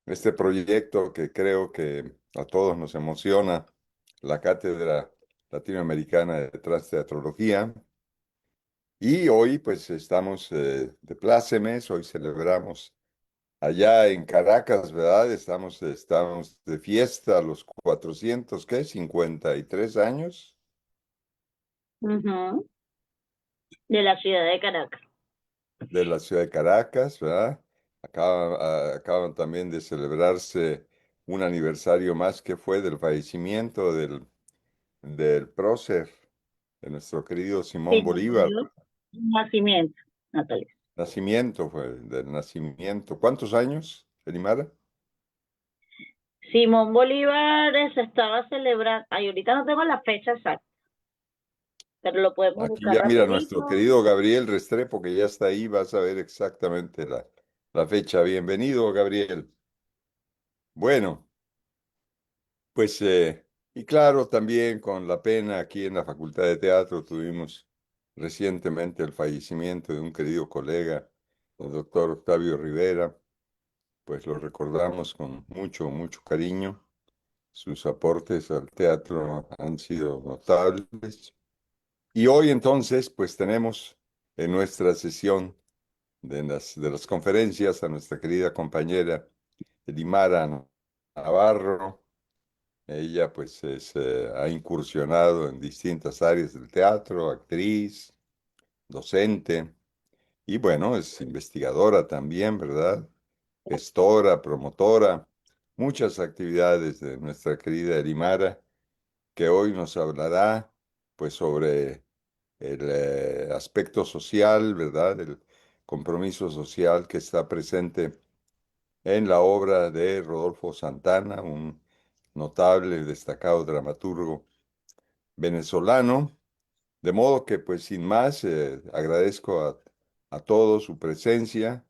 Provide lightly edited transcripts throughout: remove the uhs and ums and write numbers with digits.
este proyecto que creo que a todos nos emociona, la Cátedra Latinoamericana de Transteatrología. Y hoy pues estamos de plácemes, hoy celebramos allá en Caracas, ¿verdad? Estamos de fiesta los 400, ¿qué? 53 años Ujú. De la ciudad de Caracas. de la ciudad de Caracas, ¿verdad? Acaban también de celebrarse un aniversario más que fue del fallecimiento del prócer, de nuestro querido Simón Sí, mi Bolívar. querido nacimiento, Natalia. Nacimiento fue, del nacimiento. ¿Cuántos años, Elimara? Simón Bolívar se estaba celebrando, ay, ahorita no tengo la fecha exacta, pero lo podemos Aquí buscar ya mira nuestro rapidito. querido Gabriel Restrepo, que ya está ahí, vas a ver exactamente la fecha. Bienvenido, Gabriel. Bueno, pues, y claro, también con la pena aquí en la Facultad de Teatro tuvimos recientemente el fallecimiento de un querido colega, el doctor Octavio Rivera, pues lo recordamos con mucho, mucho cariño. Sus aportes al teatro han sido notables. Y hoy entonces, pues tenemos en nuestra sesión de las conferencias a nuestra querida compañera Elimara Navarro. Ella pues ha incursionado en distintas áreas del teatro, actriz, docente, y bueno, es investigadora también, ¿verdad? Gestora, promotora, muchas actividades de nuestra querida Elimara, que hoy nos hablará pues sobre el aspecto social, ¿verdad? El compromiso social que está presente en la obra de Rodolfo Santana, un notable y destacado dramaturgo venezolano. De modo que, pues sin más, agradezco a todos su presencia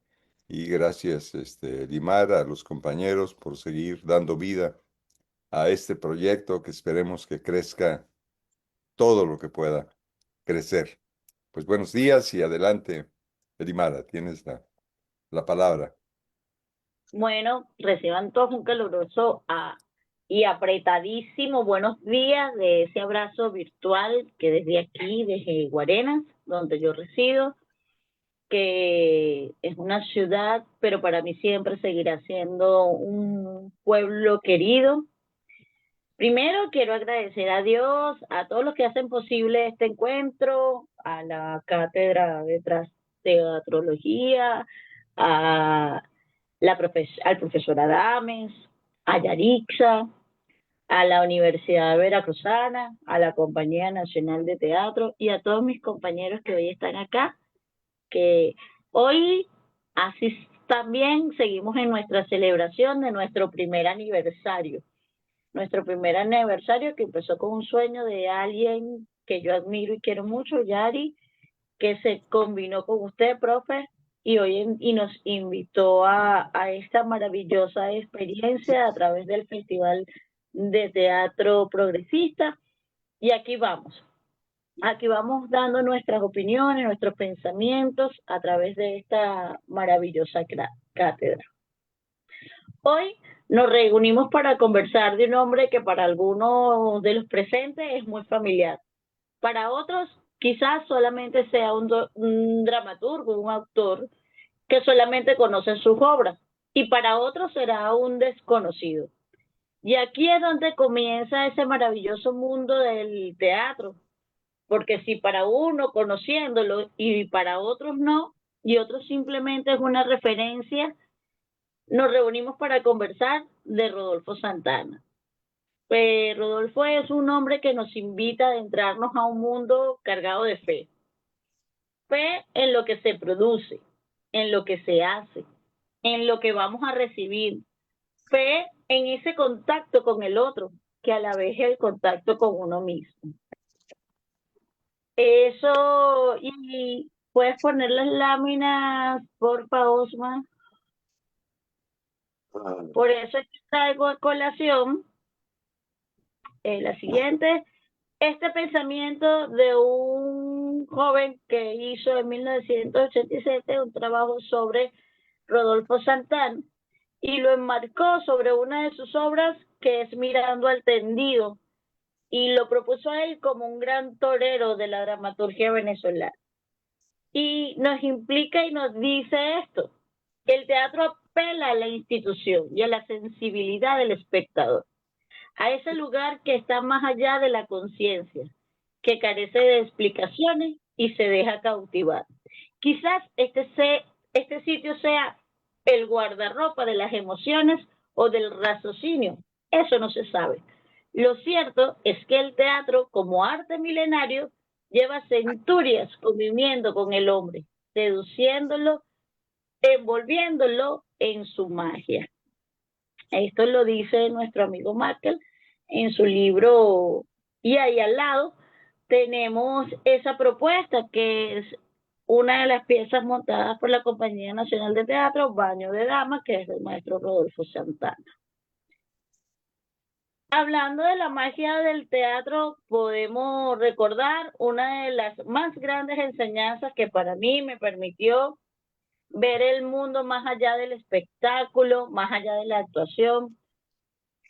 y gracias, Limar, a los compañeros por seguir dando vida a este proyecto que esperemos que crezca todo lo que pueda crecer. Pues buenos días y adelante, Elimara, tienes la palabra. Bueno, reciban todos un caluroso y apretadísimo buenos días de ese abrazo virtual que desde aquí, desde Guarenas, donde yo resido, que es una ciudad, pero para mí siempre seguirá siendo un pueblo querido. Primero quiero agradecer a Dios, a todos los que hacen posible este encuentro, a la Cátedra de Teatrología, a al profesor Adames, a Yarixa, a la Universidad Veracruzana, a la Compañía Nacional de Teatro y a todos mis compañeros que hoy están acá, que hoy así también seguimos en nuestra celebración de nuestro primer aniversario que empezó con un sueño de alguien que yo admiro y quiero mucho, Yari, que se combinó con usted, profe, y nos invitó a esta maravillosa experiencia a través del Festival de Teatro Progresista. Y aquí vamos dando nuestras opiniones, nuestros pensamientos a través de esta maravillosa cátedra. Hoy nos reunimos para conversar de un hombre que para algunos de los presentes es muy familiar. Para otros quizás solamente sea un dramaturgo, un autor que solamente conocen sus obras y para otros será un desconocido. Y aquí es donde comienza ese maravilloso mundo del teatro, porque si para uno conociéndolo y para otros no, y otros simplemente es una referencia, nos reunimos para conversar de Rodolfo Santana. Pues Rodolfo es un hombre que nos invita a adentrarnos a un mundo cargado de fe. Fe en lo que se produce, en lo que se hace, en lo que vamos a recibir. Fe en ese contacto con el otro, que a la vez es el contacto con uno mismo. Eso, y puedes poner las láminas, porfa, Osman. Por eso es que traigo a colación la siguiente. Este pensamiento de un joven que hizo en 1987 un trabajo sobre Rodolfo Santana y lo enmarcó sobre una de sus obras que es Mirando al Tendido, y lo propuso a él como un gran torero de la dramaturgia venezolana. Y nos implica y nos dice esto: el teatro apela a la institución y a la sensibilidad del espectador, a ese lugar que está más allá de la conciencia, que carece de explicaciones y se deja cautivar. Quizás este sitio sea el guardarropa de las emociones o del raciocinio, eso no se sabe. Lo cierto es que el teatro, como arte milenario, lleva centurias conviviendo con el hombre, seduciéndolo, envolviéndolo en su magia. Esto lo dice nuestro amigo Markel en su libro, y ahí al lado tenemos esa propuesta que es una de las piezas montadas por la Compañía Nacional de Teatro, Baño de Damas, que es del maestro Rodolfo Santana. Hablando de la magia del teatro, podemos recordar una de las más grandes enseñanzas que para mí me permitió ver el mundo más allá del espectáculo, más allá de la actuación.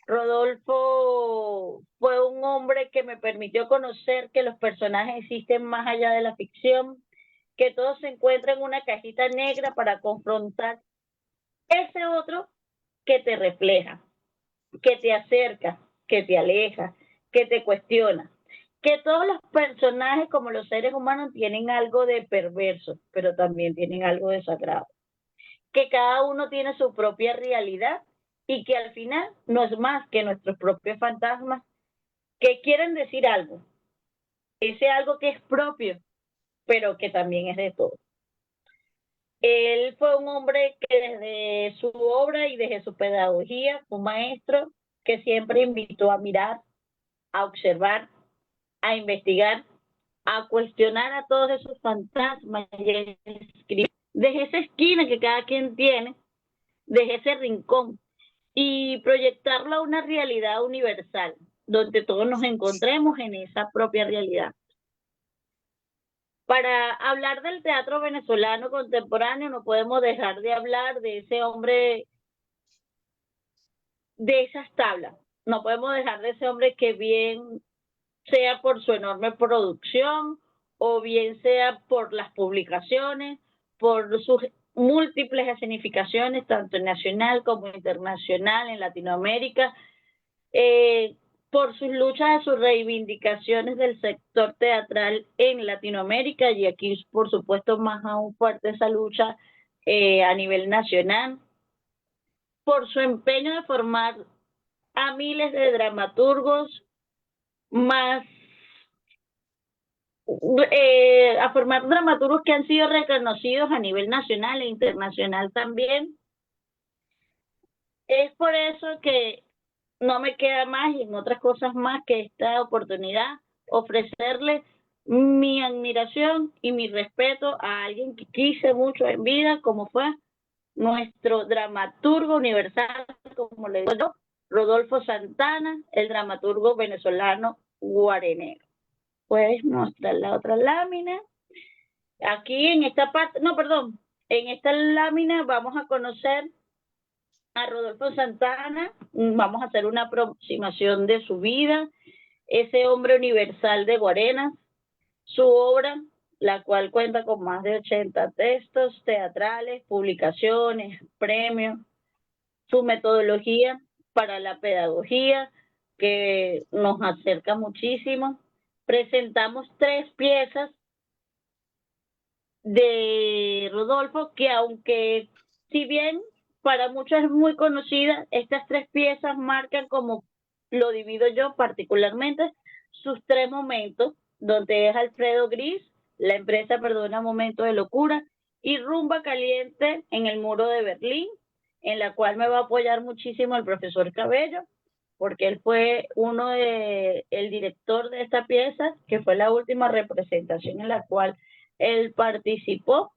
Rodolfo fue un hombre que me permitió conocer que los personajes existen más allá de la ficción, que todo se encuentra en una cajita negra para confrontar ese otro que te refleja, que te acerca, que te aleja, que te cuestiona. Que todos los personajes, como los seres humanos, tienen algo de perverso, pero también tienen algo de sagrado. Que cada uno tiene su propia realidad y que al final no es más que nuestros propios fantasmas que quieren decir algo, ese algo que es propio, pero que también es de todos. Él fue un hombre que desde su obra y desde su pedagogía fue un maestro que siempre invitó a mirar, a observar, a investigar, a cuestionar a todos esos fantasmas y a escribir desde esa esquina que cada quien tiene, desde ese rincón, y proyectarlo a una realidad universal, donde todos nos encontremos en esa propia realidad. Para hablar del teatro venezolano contemporáneo no podemos dejar de hablar de ese hombre, de esas tablas. No podemos dejar de ese hombre que bien sea por su enorme producción o bien sea por las publicaciones, por sus múltiples escenificaciones, tanto nacional como internacional en Latinoamérica, por sus luchas y sus reivindicaciones del sector teatral en Latinoamérica, y aquí por supuesto más aún fuerte esa lucha a nivel nacional, por su empeño de formar a miles de dramaturgos, más a formar dramaturgos que han sido reconocidos a nivel nacional e internacional también. Es por eso que no me queda más y en otras cosas más que esta oportunidad ofrecerle mi admiración y mi respeto a alguien que quise mucho en vida, como fue nuestro dramaturgo universal, como le digo yo, Rodolfo Santana, el dramaturgo venezolano guarenero. Puedes mostrar la otra lámina. Aquí en esta parte, no, perdón, en esta lámina vamos a conocer a Rodolfo Santana, vamos a hacer una aproximación de su vida, ese hombre universal de Guarenas, su obra, la cual cuenta con más de 80 textos teatrales, publicaciones, premios, su metodología para la pedagogía, que nos acerca muchísimo. Presentamos 3 piezas de Rodolfo, que aunque si bien para muchos es muy conocida, estas 3 piezas marcan, como lo divido yo particularmente, sus 3 momentos, donde es Alfredo Gris, La empresa perdona momentos de locura, y Rumba Caliente en el muro de Berlín, en la cual me va a apoyar muchísimo el profesor Cabello, porque él fue el director de esta pieza, que fue la última representación en la cual él participó,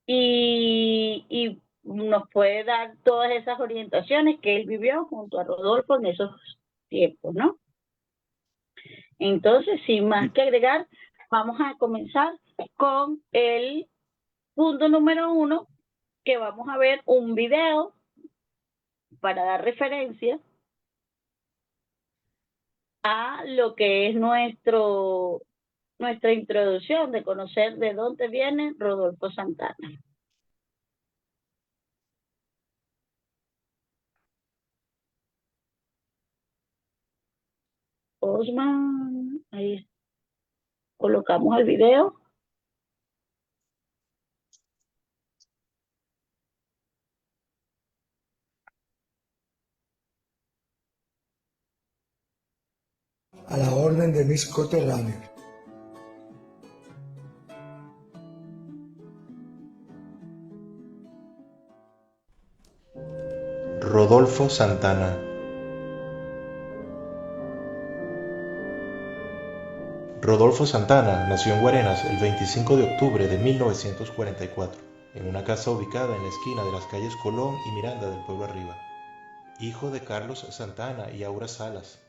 y nos puede dar todas esas orientaciones que él vivió junto a Rodolfo en esos tiempos, ¿no? Entonces, sin más que agregar, vamos a comenzar con el punto número 1, que vamos a ver un video para dar referencia a lo que es nuestra introducción de conocer de dónde viene Rodolfo Santana. Osman, ahí colocamos el video. A la orden de mis coterráneos. Rodolfo Santana. Rodolfo Santana nació en Guarenas el 25 de octubre de 1944, en una casa ubicada en la esquina de las calles Colón y Miranda del Pueblo Arriba. Hijo de Carlos Santana y Aura Salas.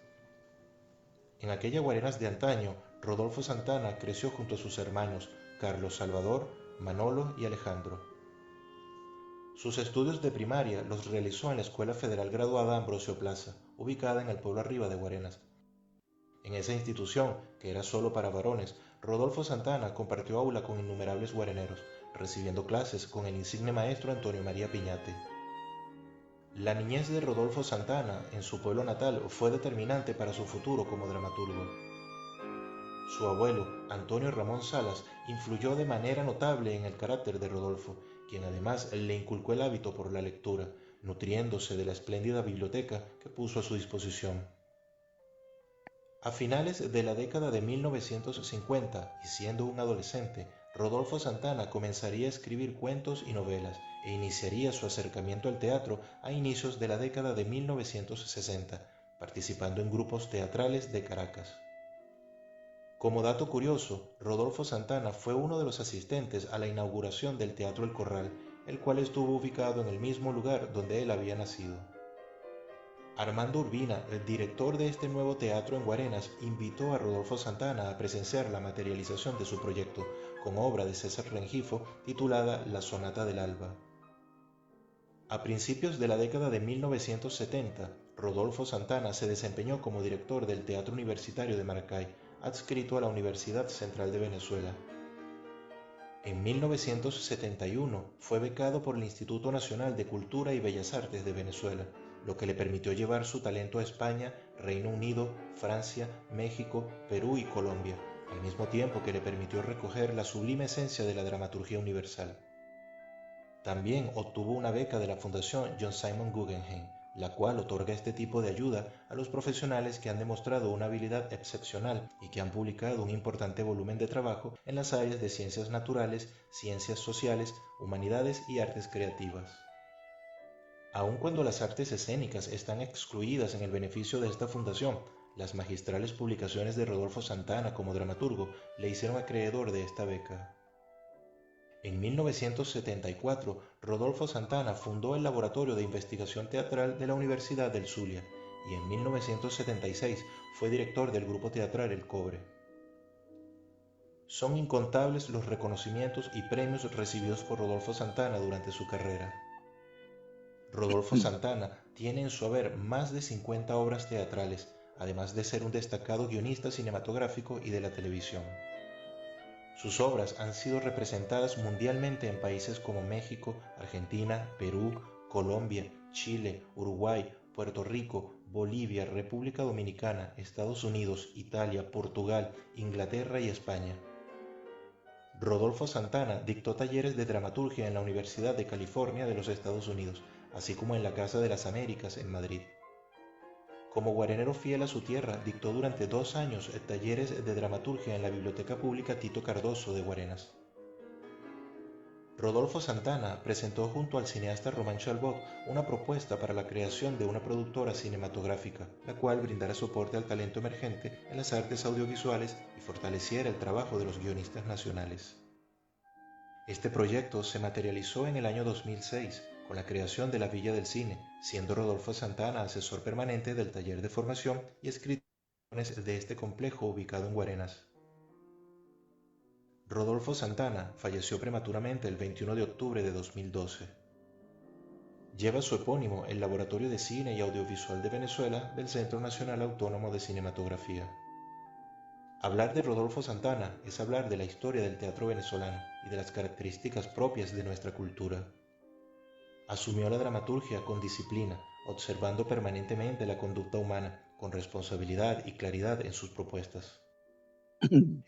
En aquella Guarenas de antaño, Rodolfo Santana creció junto a sus hermanos Carlos Salvador, Manolo y Alejandro. Sus estudios de primaria los realizó en la Escuela Federal Graduada Ambrosio Plaza, ubicada en el Pueblo Arriba de Guarenas. En esa institución, que era solo para varones, Rodolfo Santana compartió aula con innumerables guareneros, recibiendo clases con el insigne maestro Antonio María Piñate. La niñez de Rodolfo Santana en su pueblo natal fue determinante para su futuro como dramaturgo. Su abuelo, Antonio Ramón Salas, influyó de manera notable en el carácter de Rodolfo, quien además le inculcó el hábito por la lectura, nutriéndose de la espléndida biblioteca que puso a su disposición. A finales de la década de 1950, y siendo un adolescente, Rodolfo Santana comenzaría a escribir cuentos y novelas e iniciaría su acercamiento al teatro a inicios de la década de 1960, participando en grupos teatrales de Caracas. Como dato curioso, Rodolfo Santana fue uno de los asistentes a la inauguración del Teatro El Corral, el cual estuvo ubicado en el mismo lugar donde él había nacido. Armando Urbina, el director de este nuevo teatro en Guarenas, invitó a Rodolfo Santana a presenciar la materialización de su proyecto, con obra de César Rengifo titulada La Sonata del Alba. A principios de la década de 1970, Rodolfo Santana se desempeñó como director del Teatro Universitario de Maracay, adscrito a la Universidad Central de Venezuela. En 1971 fue becado por el Instituto Nacional de Cultura y Bellas Artes de Venezuela, lo que le permitió llevar su talento a España, Reino Unido, Francia, México, Perú y Colombia, al mismo tiempo que le permitió recoger la sublime esencia de la dramaturgia universal. También obtuvo una beca de la Fundación John Simon Guggenheim, la cual otorga este tipo de ayuda a los profesionales que han demostrado una habilidad excepcional y que han publicado un importante volumen de trabajo en las áreas de ciencias naturales, ciencias sociales, humanidades y artes creativas. Aun cuando las artes escénicas están excluidas en el beneficio de esta fundación, las magistrales publicaciones de Rodolfo Santana como dramaturgo le hicieron acreedor de esta beca. En 1974, Rodolfo Santana fundó el Laboratorio de Investigación Teatral de la Universidad del Zulia y en 1976 fue director del grupo teatral El Cobre. Son incontables los reconocimientos y premios recibidos por Rodolfo Santana durante su carrera. Rodolfo Santana tiene en su haber más de 50 obras teatrales, además de ser un destacado guionista cinematográfico y de la televisión. Sus obras han sido representadas mundialmente en países como México, Argentina, Perú, Colombia, Chile, Uruguay, Puerto Rico, Bolivia, República Dominicana, Estados Unidos, Italia, Portugal, Inglaterra y España. Rodolfo Santana dictó talleres de dramaturgia en la Universidad de California de los Estados Unidos, así como en la Casa de las Américas en Madrid. Como guarenero fiel a su tierra, dictó durante 2 años talleres de dramaturgia en la Biblioteca Pública Tito Cardoso de Guarenas. Rodolfo Santana presentó junto al cineasta Román Chalbaud una propuesta para la creación de una productora cinematográfica, la cual brindara soporte al talento emergente en las artes audiovisuales y fortaleciera el trabajo de los guionistas nacionales. Este proyecto se materializó en el año 2006 con la creación de la Villa del Cine, siendo Rodolfo Santana asesor permanente del taller de formación y escritores de este complejo ubicado en Guarenas. Rodolfo Santana falleció prematuramente el 21 de octubre de 2012. Lleva su epónimo el Laboratorio de Cine y Audiovisual de Venezuela del Centro Nacional Autónomo de Cinematografía. Hablar de Rodolfo Santana es hablar de la historia del teatro venezolano y de las características propias de nuestra cultura. Asumió la dramaturgia con disciplina, observando permanentemente la conducta humana, con responsabilidad y claridad en sus propuestas.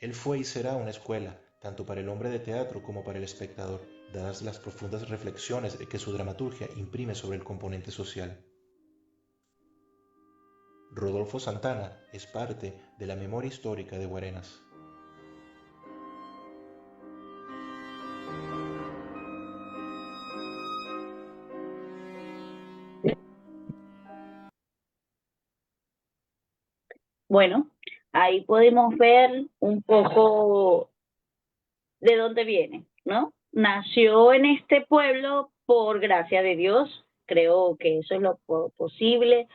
Él fue y será una escuela, tanto para el hombre de teatro como para el espectador, dadas las profundas reflexiones que su dramaturgia imprime sobre el componente social. Rodolfo Santana es parte de la memoria histórica de Guarenas. Bueno, ahí podemos ver un poco de dónde viene, ¿no? Nació en este pueblo por gracia de Dios, creo que eso es lo posible.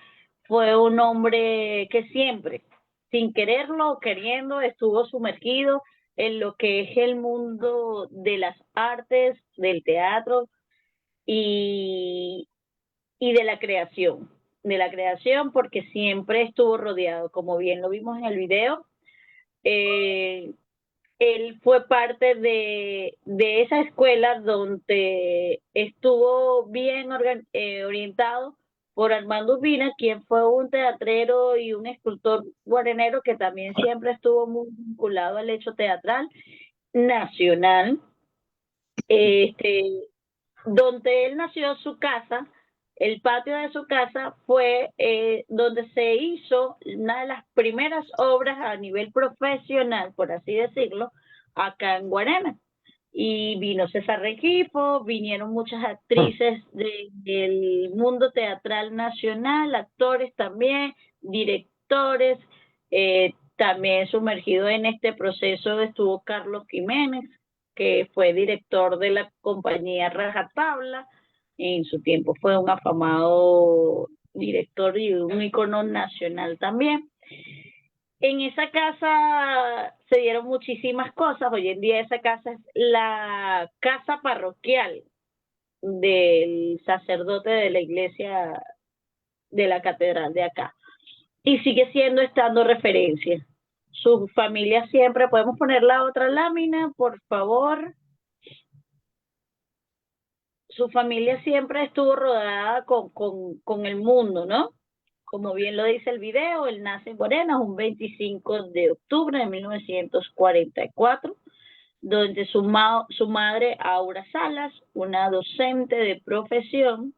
Fue un hombre que siempre, sin quererlo o queriendo, estuvo sumergido en lo que es el mundo de las artes, del teatro y, y de la creación porque siempre estuvo rodeado, como bien lo vimos en el video. eh, Él fue parte de esa escuela donde estuvo bien orientado por Armando Urbina, quien fue un teatrero y un escultor guarenero que también siempre estuvo muy vinculado al hecho teatral nacional. Este, donde él nació, su casa, el patio de su casa fue donde se hizo una de las primeras obras a nivel profesional, por así decirlo, acá en Guarena. Y vino César Rengifo, vinieron muchas actrices del mundo teatral nacional, actores también, directores, también sumergido en este proceso estuvo Carlos Jiménez, que fue director de la compañía Rajatabla, en su tiempo fue un afamado director y un icono nacional también. En esa casa se dieron muchísimas cosas. Hoy en día esa casa es la casa parroquial del sacerdote de la iglesia de la catedral de acá. Y sigue siendo estando referencia. Su familia siempre, podemos poner la otra lámina, por favor. Su familia siempre estuvo rodeada con el mundo, ¿no? Como bien lo dice el video, él nace en Guarenas un 25 de octubre de 1944, donde su madre, Aura Salas, una docente de profesión,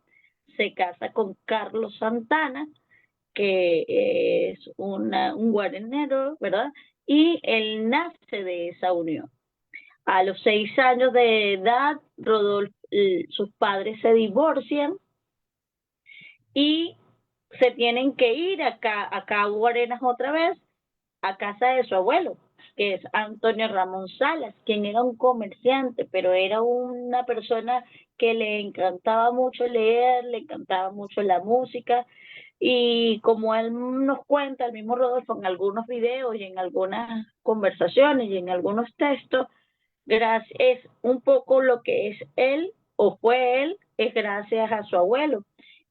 se casa con Carlos Santana, que es un guarenero, ¿verdad? Y él nace de esa unión. A los 6 años de edad, sus padres se divorcian y se tienen que ir acá a Guarenas otra vez, a casa de su abuelo, que es Antonio Ramón Salas, quien era un comerciante, pero era una persona que le encantaba mucho leer, le encantaba mucho la música, y como él nos cuenta, el mismo Rodolfo, en algunos videos y en algunas conversaciones y en algunos textos, es un poco lo que es él o fue él, es gracias a su abuelo,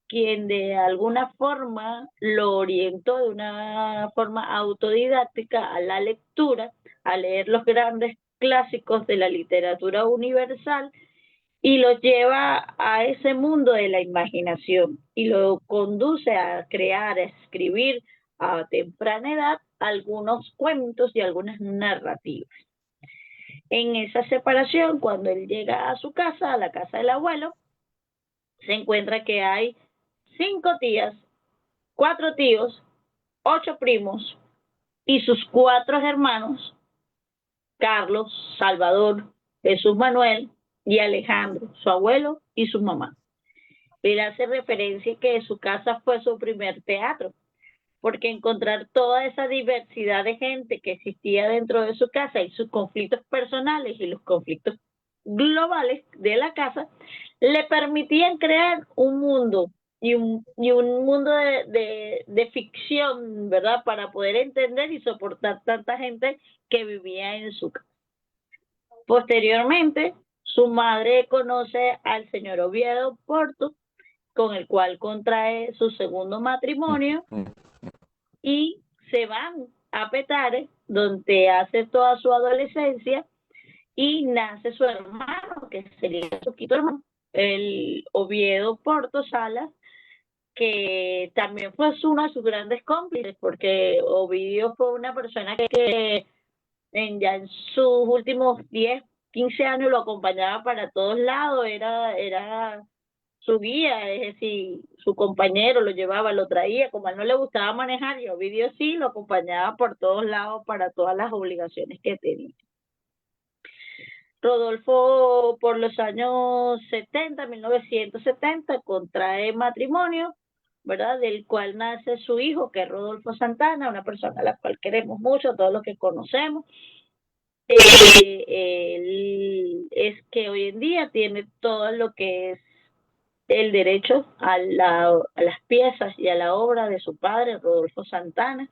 quien de alguna forma lo orientó de una forma autodidáctica a la lectura, a leer los grandes clásicos de la literatura universal y lo lleva a ese mundo de la imaginación y lo conduce a crear, a escribir a temprana edad algunos cuentos y algunas narrativas. En esa separación, cuando él llega a su casa, a la casa del abuelo, se encuentra que hay 5 tías, 4 tíos, 8 primos y sus 4 hermanos, Carlos, Salvador, Jesús Manuel y Alejandro, su abuelo y su mamá. Él hace referencia que su casa fue su primer teatro, porque encontrar toda esa diversidad de gente que existía dentro de su casa y sus conflictos personales y los conflictos globales de la casa le permitían crear un mundo y un mundo de ficción, ¿verdad? Para poder entender y soportar tanta gente que vivía en su casa. Posteriormente, su madre conoce al señor Oviedo Porto, con el cual contrae su segundo matrimonio y se van a Petare, donde hace toda su adolescencia y nace su hermano, que sería su quinto hermano, el Oviedo Porto Salas, que también fue uno de sus grandes cómplices, porque Ovidio fue una persona que ya en sus últimos 10, 15 años lo acompañaba para todos lados, era su guía, es decir, su compañero lo llevaba, lo traía, como a él no le gustaba manejar, y Ovidio sí, lo acompañaba por todos lados para todas las obligaciones que tenía. Rodolfo por los años 70, 1970, contrae matrimonio, ¿verdad? Del cual nace su hijo, que es Rodolfo Santana, una persona a la cual queremos mucho, todos los que conocemos. Él es que hoy en día tiene todo lo que es el derecho a las piezas y a la obra de su padre, Rodolfo Santana.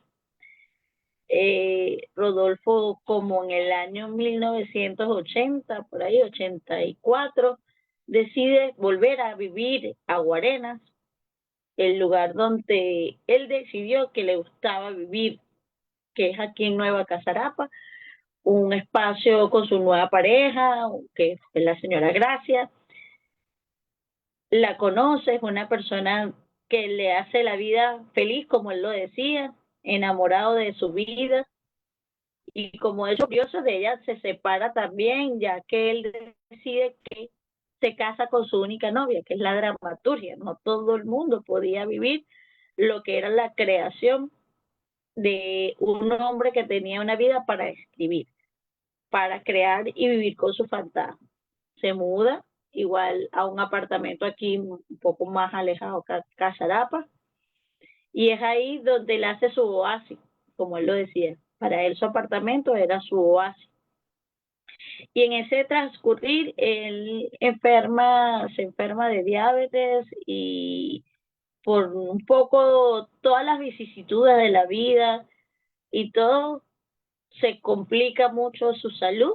Rodolfo, como en el año 1980, por ahí, 84, decide volver a vivir a Guarenas, el lugar donde él decidió que le gustaba vivir, que es aquí en Nueva Casarapa, un espacio con su nueva pareja, que es la señora Gracia. La conoce, es una persona que le hace la vida feliz, como él lo decía, enamorado de su vida. Y como es curioso, de ella se separa también, ya que él decide que se casa con su única novia, que es la dramaturgia. No todo el mundo podía vivir lo que era la creación de un hombre que tenía una vida para escribir, para crear y vivir con su fantasma. Se muda igual a un apartamento aquí un poco más alejado, Casarapa, y es ahí donde él hace su oasis, como él lo decía. Para él su apartamento era su oasis. Y en ese transcurrir él se enferma de diabetes y por un poco todas las vicisitudes de la vida y todo se complica mucho su salud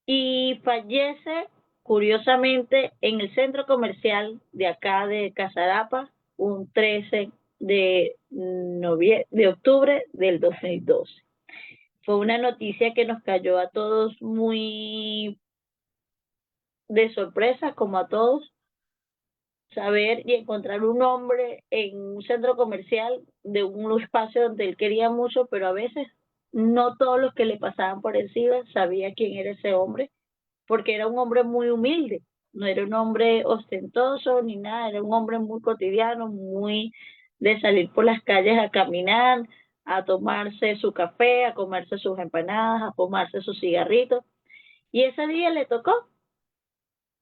y fallece curiosamente en el centro comercial de acá de Casarapa un 13 de octubre del 2012. Fue una noticia que nos cayó a todos muy de sorpresa, como a todos, saber y encontrar un hombre en un centro comercial de un espacio donde él quería mucho, pero a veces no todos los que le pasaban por encima sabían quién era ese hombre, porque era un hombre muy humilde, no era un hombre ostentoso ni nada, era un hombre muy cotidiano, muy de salir por las calles a caminar, a tomarse su café, a comerse sus empanadas, a fumarse sus cigarritos. Y ese día le tocó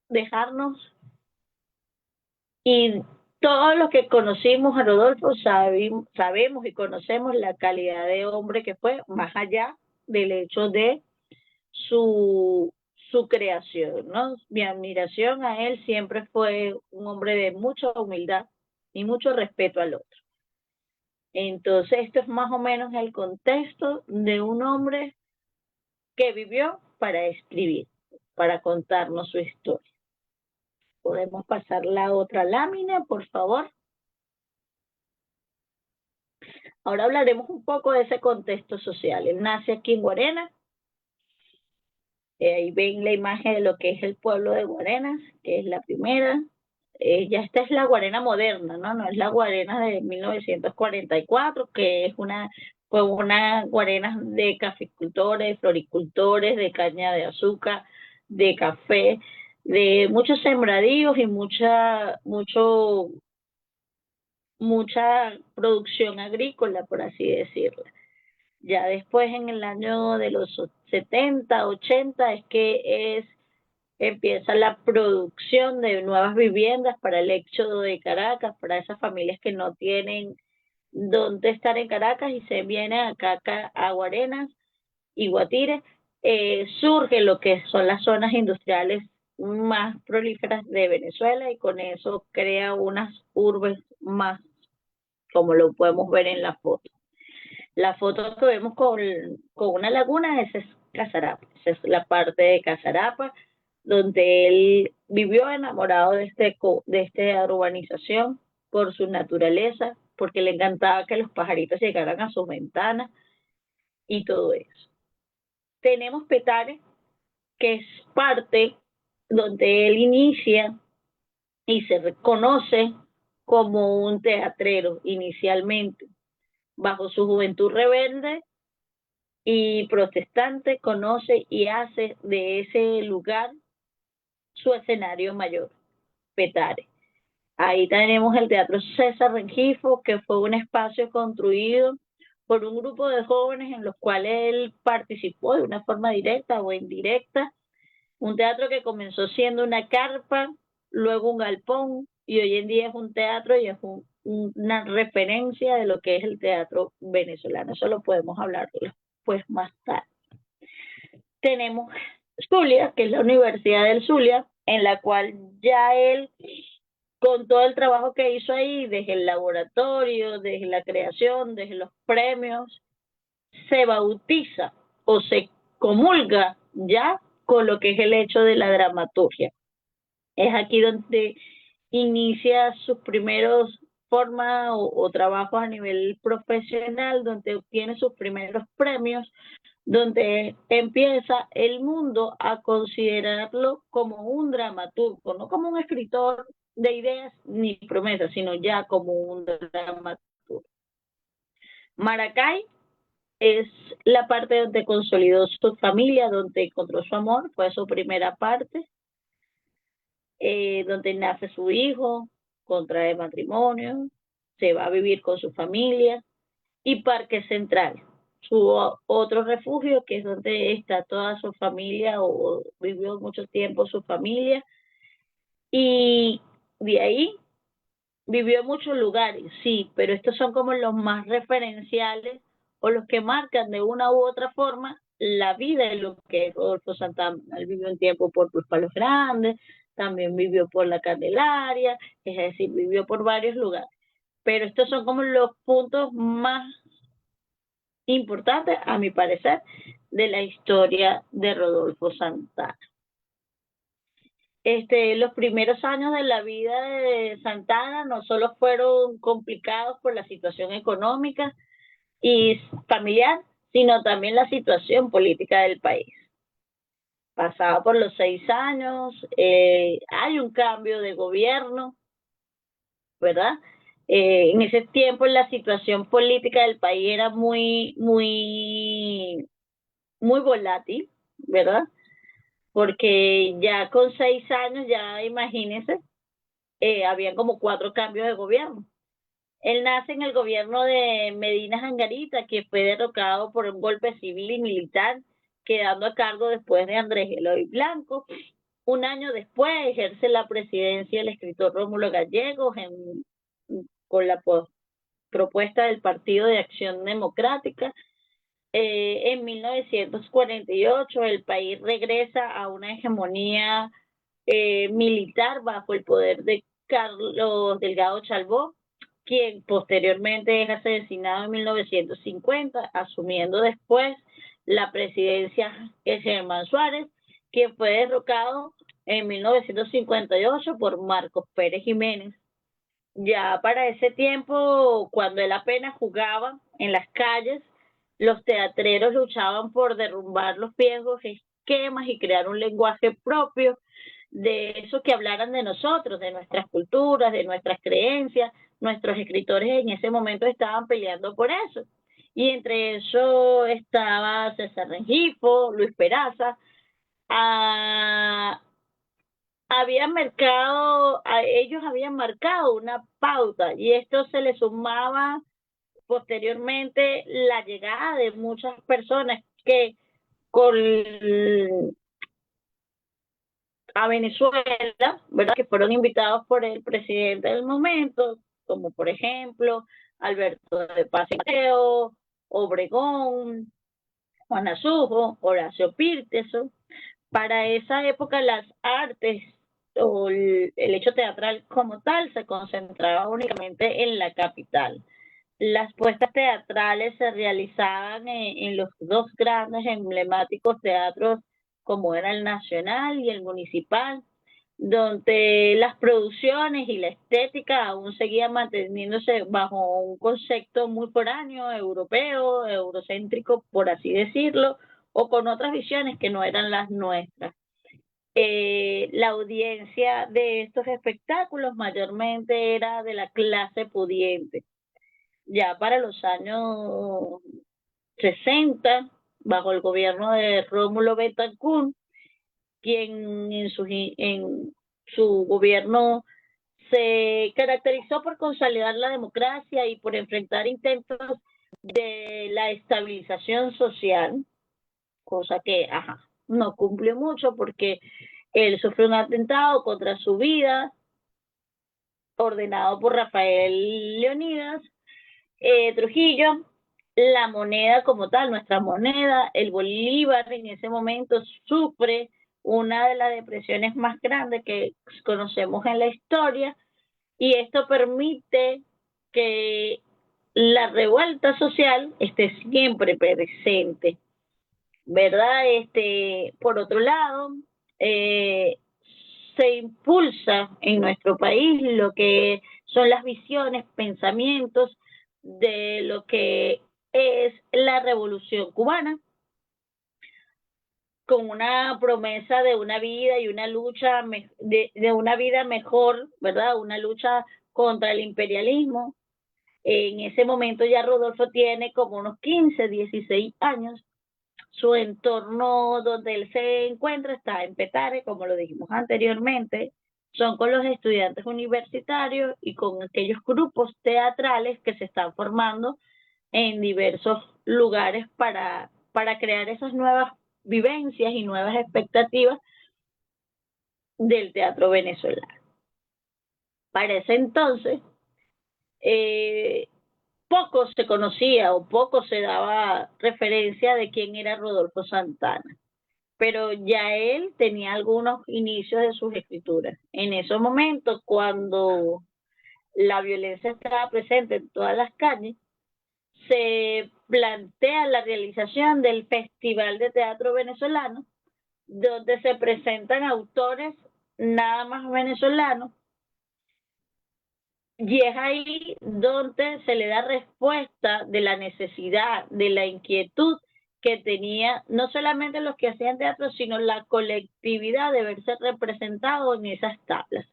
dejarnos y todos los que conocimos a Rodolfo sabemos y conocemos la calidad de hombre que fue, más allá del hecho de su creación, ¿no? Mi admiración a él siempre fue un hombre de mucha humildad y mucho respeto al otro. Entonces, esto es más o menos el contexto de un hombre que vivió para escribir, para contarnos su historia. Podemos pasar la otra lámina, por favor. Ahora hablaremos un poco de ese contexto social. Él nace aquí en Guarenas. Ahí ven la imagen de lo que es el pueblo de Guarenas, que es la primera. Ya esta es la Guarena moderna, ¿no? No es la Guarena de 1944, que es fue una Guarena de caficultores, floricultores, de caña de azúcar, de café, de muchos sembradíos y mucha producción agrícola, por así decirlo. Ya después, en el año de los 70, 80, es que empieza la producción de nuevas viviendas para el éxodo de Caracas, para esas familias que no tienen dónde estar en Caracas y se vienen acá a Guarenas y Guatire. Surge lo que son las zonas industriales más prolíferas de Venezuela y con eso crea unas urbes más, como lo podemos ver en la foto. La foto que vemos con una laguna, esa es Casarapa, esa es la parte de Casarapa, donde él vivió enamorado de esta urbanización por su naturaleza, porque le encantaba que los pajaritos llegaran a sus ventanas y todo eso. Tenemos Petare, que es parte donde él inicia y se reconoce como un teatrero inicialmente. Bajo su juventud rebelde y protestante, conoce y hace de ese lugar su escenario mayor, Petare. Ahí tenemos el Teatro César Rengifo, que fue un espacio construido por un grupo de jóvenes en los cuales él participó de una forma directa o indirecta. Un teatro que comenzó siendo una carpa, luego un galpón, y hoy en día es un teatro y es una referencia de lo que es el teatro venezolano. Eso lo podemos hablar pues más tarde. Tenemos Zulia, que es la Universidad del Zulia, en la cual ya él, con todo el trabajo que hizo ahí, desde el laboratorio, desde la creación, desde los premios, se bautiza o se comulga ya con lo que es el hecho de la dramaturgia. Es aquí donde inicia sus primeros formas o trabajos a nivel profesional, donde obtiene sus primeros premios, donde empieza el mundo a considerarlo como un dramaturgo, no como un escritor de ideas ni promesas, sino ya como un dramaturgo. Maracay es la parte donde consolidó su familia, donde encontró su amor, fue su primera parte, donde nace su hijo, contrae matrimonio, se va a vivir con su familia, y Parque Central, su otro refugio, que es donde está toda su familia o vivió mucho tiempo su familia, y de ahí vivió en muchos lugares, sí, pero estos son como los más referenciales o los que marcan de una u otra forma la vida de lo que es Rodolfo Santana. Él vivió un tiempo por Los Palos Grandes, también vivió por La Candelaria, es decir, vivió por varios lugares. Pero estos son como los puntos más importantes, a mi parecer, de la historia de Rodolfo Santana. Los primeros años de la vida de Santana no solo fueron complicados por la situación económica y familiar, sino también la situación política del país. Pasaba por los 6 años, hay un cambio de gobierno, ¿verdad? En ese tiempo la situación política del país era muy volátil, ¿verdad? Porque ya con 6 años, ya imagínense, habían como 4 cambios de gobierno. Él nace en el gobierno de Medina Angarita, que fue derrocado por un golpe civil y militar, quedando a cargo después de Andrés Eloy Blanco. Un año después ejerce la presidencia el escritor Rómulo Gallegos con la propuesta del Partido de Acción Democrática. En 1948 el país regresa a una hegemonía militar bajo el poder de Carlos Delgado Chalbó, quien posteriormente es asesinado en 1950, asumiendo después la presidencia Germán Suárez, quien fue derrocado en 1958 por Marcos Pérez Jiménez. Ya para ese tiempo, cuando él apenas jugaba en las calles, los teatreros luchaban por derrumbar los viejos esquemas y crear un lenguaje propio de eso que hablaran de nosotros, de nuestras culturas, de nuestras creencias. Nuestros escritores en ese momento estaban peleando por eso. Y entre eso estaba César Rengifo, Luis Peraza. Ellos habían marcado una pauta y esto se le sumaba posteriormente la llegada de muchas personas que a Venezuela, ¿verdad? Que fueron invitados por el presidente del momento, como por ejemplo Alberto de Paz y Mateo, Obregón, Juan Azujo, Horacio Pírteso. Para esa época las artes o el hecho teatral como tal se concentraba únicamente en la capital. Las puestas teatrales se realizaban en los 2 grandes emblemáticos teatros como era el nacional y el municipal, donde las producciones y la estética aún seguían manteniéndose bajo un concepto muy foráneo, europeo, eurocéntrico, por así decirlo, o con otras visiones que no eran las nuestras. La audiencia de estos espectáculos mayormente era de la clase pudiente. Ya para los años 60, bajo el gobierno de Rómulo Betancourt, quien en su gobierno se caracterizó por consolidar la democracia y por enfrentar intentos de la estabilización social, cosa que no cumplió mucho porque él sufrió un atentado contra su vida ordenado por Rafael Leonidas Trujillo. La moneda como tal, nuestra moneda, el bolívar, en ese momento sufre una de las depresiones más grandes que conocemos en la historia, y esto permite que la revuelta social esté siempre presente, ¿verdad? Por otro lado, se impulsa en nuestro país lo que son las visiones, pensamientos de lo que es la Revolución Cubana, con una promesa de una vida y una lucha de una vida mejor, ¿verdad? Una lucha contra el imperialismo. En ese momento ya Rodolfo tiene como unos 15, 16 años. Su entorno donde él se encuentra está en Petare, como lo dijimos anteriormente, son con los estudiantes universitarios y con aquellos grupos teatrales que se están formando en diversos lugares para crear esas nuevas vivencias y nuevas expectativas del teatro venezolano. Para ese entonces, poco se conocía o poco se daba referencia de quién era Rodolfo Santana, pero ya él tenía algunos inicios de sus escrituras. En esos momentos, cuando la violencia estaba presente en todas las calles, se plantea la realización del Festival de Teatro Venezolano, donde se presentan autores nada más venezolanos, y es ahí donde se le da respuesta de la necesidad, de la inquietud que tenía no solamente los que hacían teatro, sino la colectividad de verse representado en esas tablas.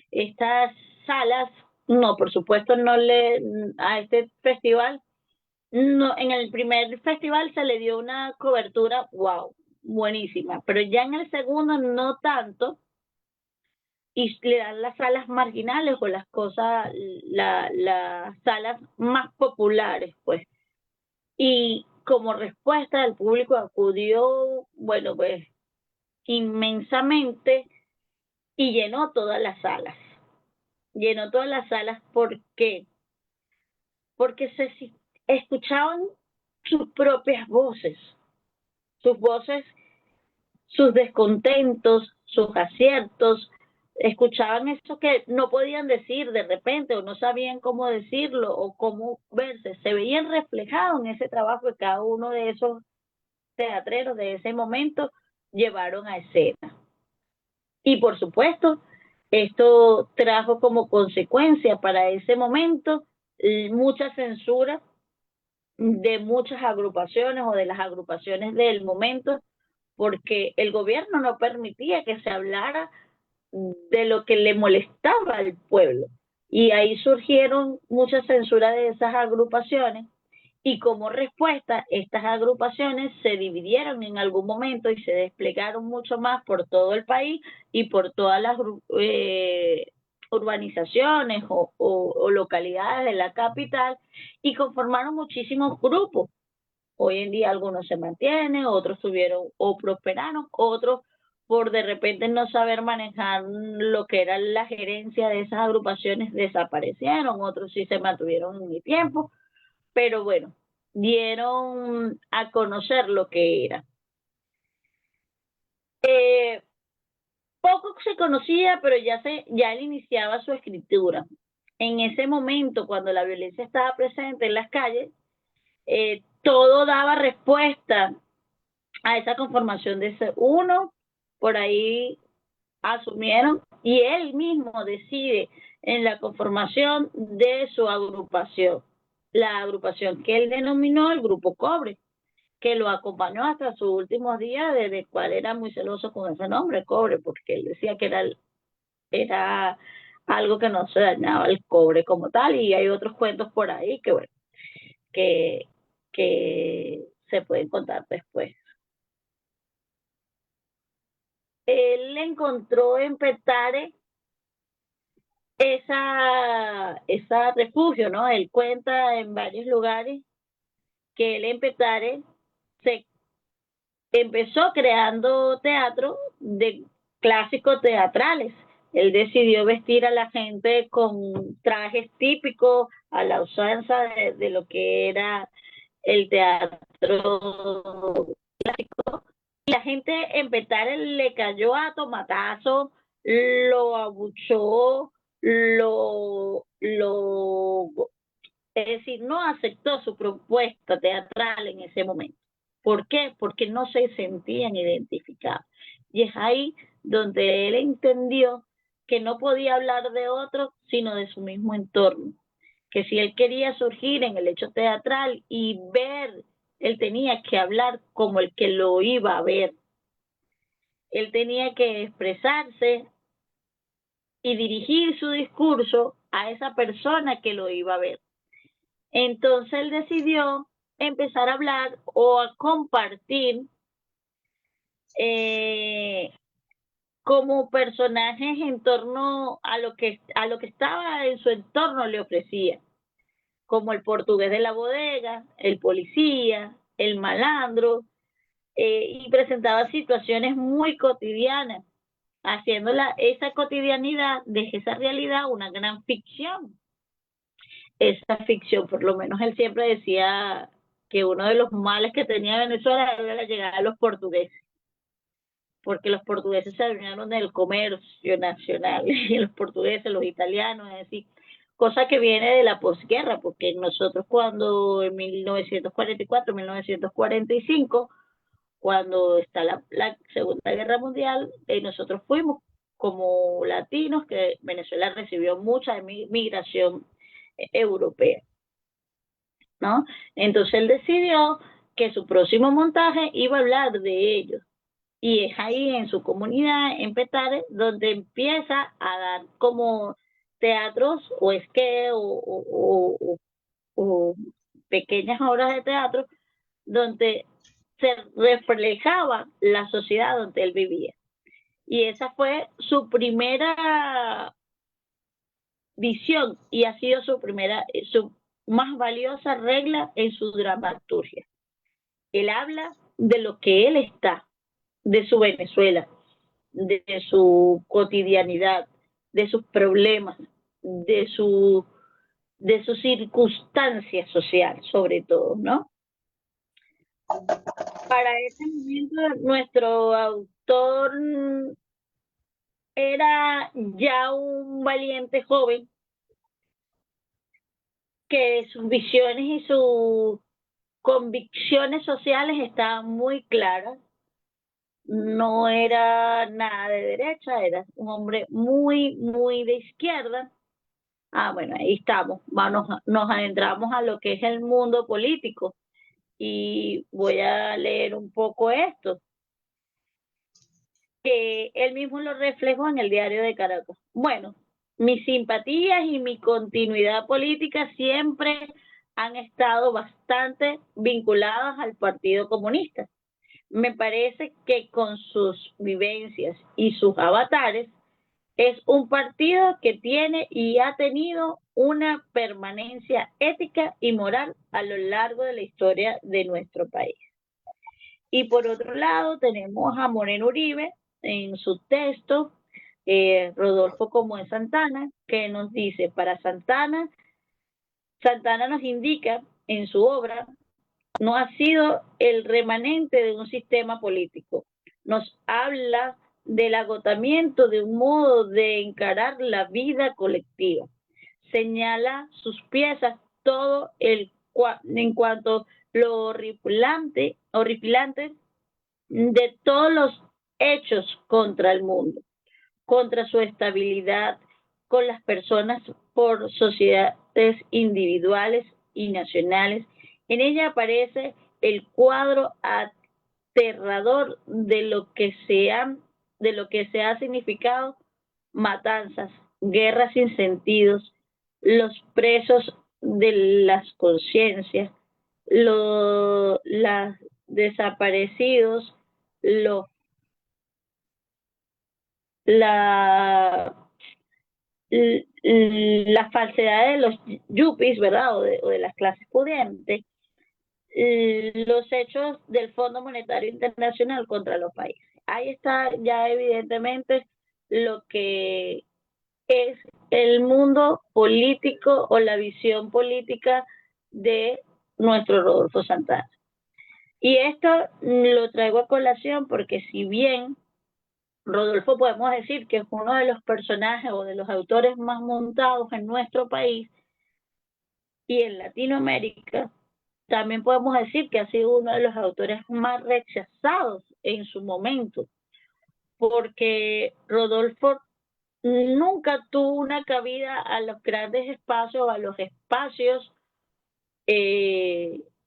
Estas salas, no, por supuesto, a este festival, no, en el primer festival se le dio una cobertura, wow, buenísima, pero ya en el segundo no tanto, y le dan las salas marginales o las cosas, las salas más populares, pues. Y como respuesta el público acudió, bueno, pues inmensamente, y llenó todas las salas. Llenó todas las salas, ¿por qué? Porque se escuchaban sus propias sus voces, sus descontentos, sus aciertos, escuchaban eso que no podían decir de repente o no sabían cómo decirlo o cómo verse, se veían reflejados en ese trabajo que cada uno de esos teatreros de ese momento llevaron a escena. Y por supuesto, esto trajo como consecuencia para ese momento mucha censura de muchas agrupaciones o de las agrupaciones del momento, porque el gobierno no permitía que se hablara de lo que le molestaba al pueblo. Y ahí surgieron muchas censuras de esas agrupaciones, y como respuesta, estas agrupaciones se dividieron en algún momento y se desplegaron mucho más por todo el país y por todas las urbanizaciones o localidades de la capital, y conformaron muchísimos grupos. Hoy en día algunos se mantienen, otros tuvieron o prosperaron, otros por de repente no saber manejar lo que era la gerencia de esas agrupaciones desaparecieron, otros sí se mantuvieron en el tiempo, pero bueno, dieron a conocer lo que era. Poco se conocía, pero ya él iniciaba su escritura. En ese momento, cuando la violencia estaba presente en las calles, todo daba respuesta a esa conformación de ese uno, por ahí asumieron y él mismo decide en la conformación de su agrupación, la agrupación que él denominó el Grupo Cobre, que lo acompañó hasta sus últimos días, desde el cual era muy celoso con ese nombre, Cobre, porque él decía que era algo que no se dañaba el cobre como tal, y hay otros cuentos por ahí que, bueno, que, que se pueden contar después. Él encontró en Petare esa refugio, ¿no? Él cuenta en varios lugares que él en Petare se empezó creando teatro de clásicos teatrales. Él decidió vestir a la gente con trajes típicos a la usanza de lo que era el teatro. Y la gente en Petare le cayó a tomatazo, lo abuchó, lo, es decir, no aceptó su propuesta teatral en ese momento. ¿Por qué? Porque no se sentían identificados. Y es ahí donde él entendió que no podía hablar de otro, sino de su mismo entorno. Que si él quería surgir en el hecho teatral y ver, él tenía que hablar como el que lo iba a ver. Él tenía que expresarse y dirigir su discurso a esa persona que lo iba a ver. Entonces él decidió empezar a hablar o a compartir eh, como personajes en torno a lo que estaba en su entorno le ofrecía, como el portugués de la bodega, el policía, el malandro, y presentaba situaciones muy cotidianas, haciendo esa cotidianidad de esa realidad una gran ficción. Esa ficción, por lo menos él siempre decía que uno de los males que tenía Venezuela era la llegada de los portugueses, porque los portugueses se adueñaron del comercio nacional, y los portugueses, los italianos, es decir, cosa que viene de la posguerra, porque nosotros cuando en 1944, 1945, cuando está la Segunda Guerra Mundial, nosotros fuimos como latinos, que Venezuela recibió mucha migración europea, ¿no? Entonces él decidió que su próximo montaje iba a hablar de ellos. Y es ahí en su comunidad, en Petare, donde empieza a dar como teatros o esquemas o pequeñas obras de teatro donde se reflejaba la sociedad donde él vivía. Y esa fue su primera visión y ha sido su más valiosa regla en su dramaturgia. Él habla de lo que él está, de su Venezuela, de su cotidianidad, de sus problemas, de su circunstancia social, sobre todo, ¿no? Para ese momento, nuestro autor era ya un valiente joven que sus visiones y sus convicciones sociales estaban muy claras. No era nada de derecha, era un hombre muy, muy de izquierda. Ah, bueno, ahí estamos. Nos adentramos a lo que es el mundo político y voy a leer un poco esto, que él mismo lo reflejó en el Diario de Caracas. Bueno, mis simpatías y mi continuidad política siempre han estado bastante vinculadas al Partido Comunista. Me parece que con sus vivencias y sus avatares es un partido que tiene y ha tenido una permanencia ética y moral a lo largo de la historia de nuestro país. Y por otro lado tenemos a Moreno Uribe en su texto, Rodolfo como en Santana, que nos dice, para Santana nos indica en su obra, no ha sido el remanente de un sistema político, nos habla del agotamiento de un modo de encarar la vida colectiva, señala sus piezas todo en cuanto lo horripilante de todos los hechos contra el mundo, contra su estabilidad con las personas por sociedades individuales y nacionales. En ella aparece el cuadro aterrador de lo que se ha significado matanzas, guerras sin sentidos, los presos de las conciencias, los desaparecidos, los la la falsedad de los yuppies, ¿verdad? O de las clases pudientes, los hechos del Fondo Monetario Internacional contra los países. Ahí está ya evidentemente lo que es el mundo político o la visión política de nuestro Rodolfo Santana. Y esto lo traigo a colación porque si bien Rodolfo podemos decir que es uno de los personajes o de los autores más montados en nuestro país y en Latinoamérica, también podemos decir que ha sido uno de los autores más rechazados en su momento, porque Rodolfo nunca tuvo una cabida a los grandes espacios, a los espacios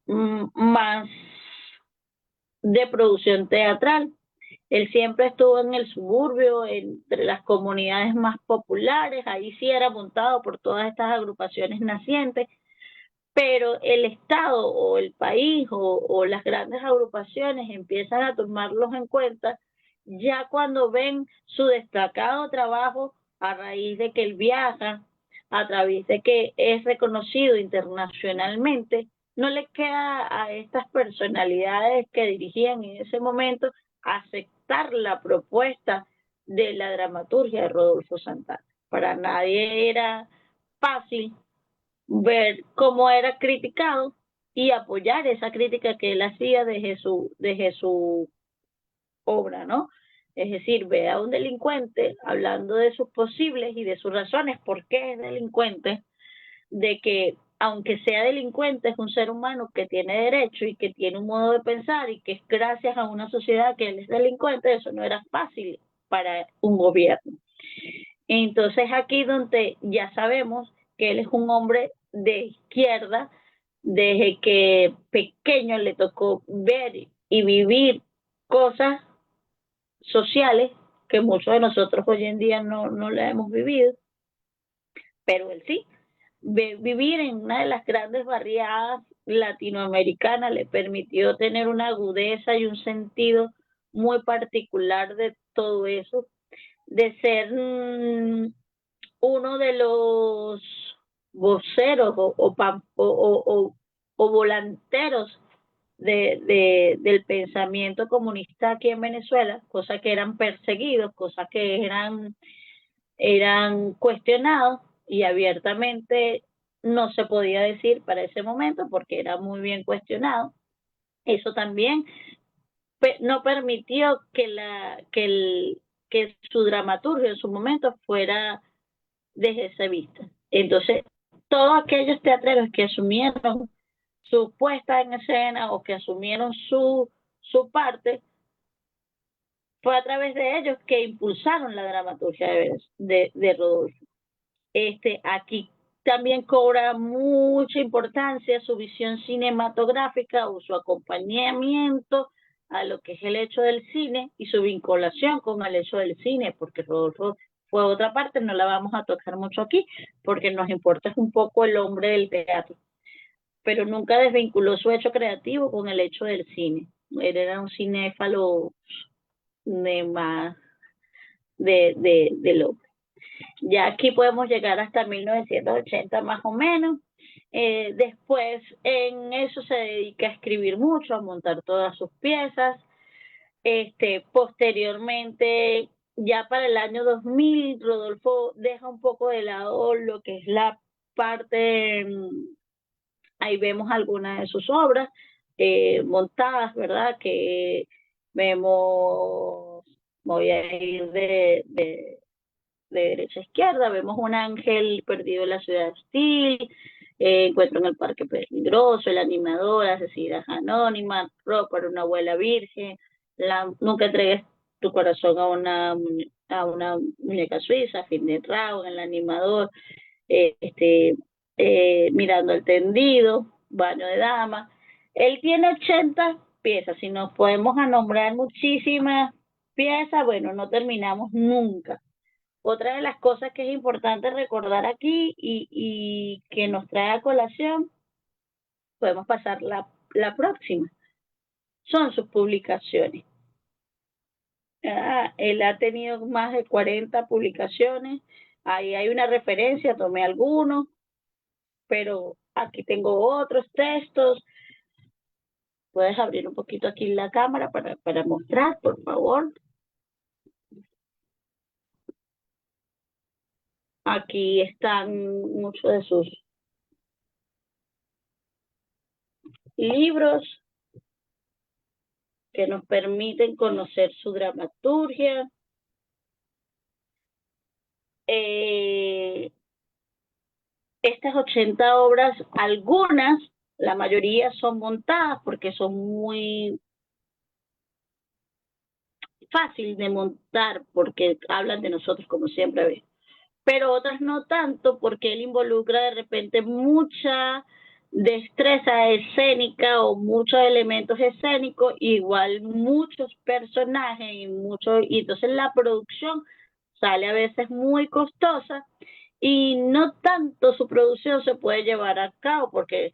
más de producción teatral. Él siempre estuvo en el suburbio, entre las comunidades más populares, ahí sí era montado por todas estas agrupaciones nacientes, pero el Estado o el país o las grandes agrupaciones empiezan a tomarlos en cuenta ya cuando ven su destacado trabajo a raíz de que él viaja, a través de que es reconocido internacionalmente. No le queda a estas personalidades que dirigían en ese momento aceptar la propuesta de la dramaturgia de Rodolfo Santana. Para nadie era fácil ver cómo era criticado y apoyar esa crítica que él hacía de su obra, ¿no? Es decir, ve a un delincuente hablando de sus posibles y de sus razones por qué es delincuente, de que aunque sea delincuente es un ser humano que tiene derecho y que tiene un modo de pensar y que es gracias a una sociedad que él es delincuente, eso no era fácil para un gobierno. Entonces aquí donde ya sabemos que él es un hombre de izquierda, desde que pequeño le tocó ver y vivir cosas sociales que muchos de nosotros hoy en día no la hemos vivido, pero él sí. Vivir en una de las grandes barriadas latinoamericanas le permitió tener una agudeza y un sentido muy particular de todo eso, de ser uno de los voceros o volanteros del pensamiento comunista aquí en Venezuela, cosas que eran perseguidos, cosas que eran cuestionados y abiertamente no se podía decir para ese momento porque era muy bien cuestionado. Eso también no permitió que su dramaturgia en su momento fuera desde esa vista. Entonces, todos aquellos teatreros que asumieron su puesta en escena o que asumieron su parte, fue a través de ellos que impulsaron la dramaturgia de Rodolfo. Aquí también cobra mucha importancia su visión cinematográfica o su acompañamiento a lo que es el hecho del cine y su vinculación con el hecho del cine, porque Rodolfo fue otra parte, no la vamos a tocar mucho aquí, porque nos importa un poco el hombre del teatro, pero nunca desvinculó su hecho creativo con el hecho del cine. Él era un cinéfalo de más del hombre. Ya aquí podemos llegar hasta 1980 más o menos. Después en eso se dedica a escribir mucho, a montar todas sus piezas. Posteriormente, ya para el año 2000, Rodolfo deja un poco de lado lo que es la parte, ahí vemos algunas de sus obras montadas, ¿verdad? Que vemos, voy a ir de derecha a izquierda, vemos un ángel perdido en la ciudad de Estil, encuentro en el parque peligroso, el animador, asesinas anónimas, ropa para una abuela virgen, Nunca entregues tu corazón a a una muñeca suiza, Fin de Raúl, el animador, eh, este, Mirando el tendido, Baño de dama. Él tiene 80 piezas, si nos podemos a nombrar muchísimas piezas, bueno, no terminamos nunca. Otra de las cosas que es importante recordar aquí y que nos trae a colación, podemos pasar la próxima, son sus publicaciones. Él ha tenido más de 40 publicaciones, ahí hay una referencia, tomé algunos, pero aquí tengo otros textos. Puedes abrir un poquito aquí la cámara para mostrar, por favor. Aquí están muchos de sus libros que nos permiten conocer su dramaturgia. Estas 80 obras, algunas, la mayoría son montadas porque son muy fáciles de montar, porque hablan de nosotros como siempre ves. Pero otras no tanto porque él involucra de repente mucha destreza escénica o muchos elementos escénicos, igual muchos personajes y entonces la producción sale a veces muy costosa y no tanto su producción se puede llevar a cabo porque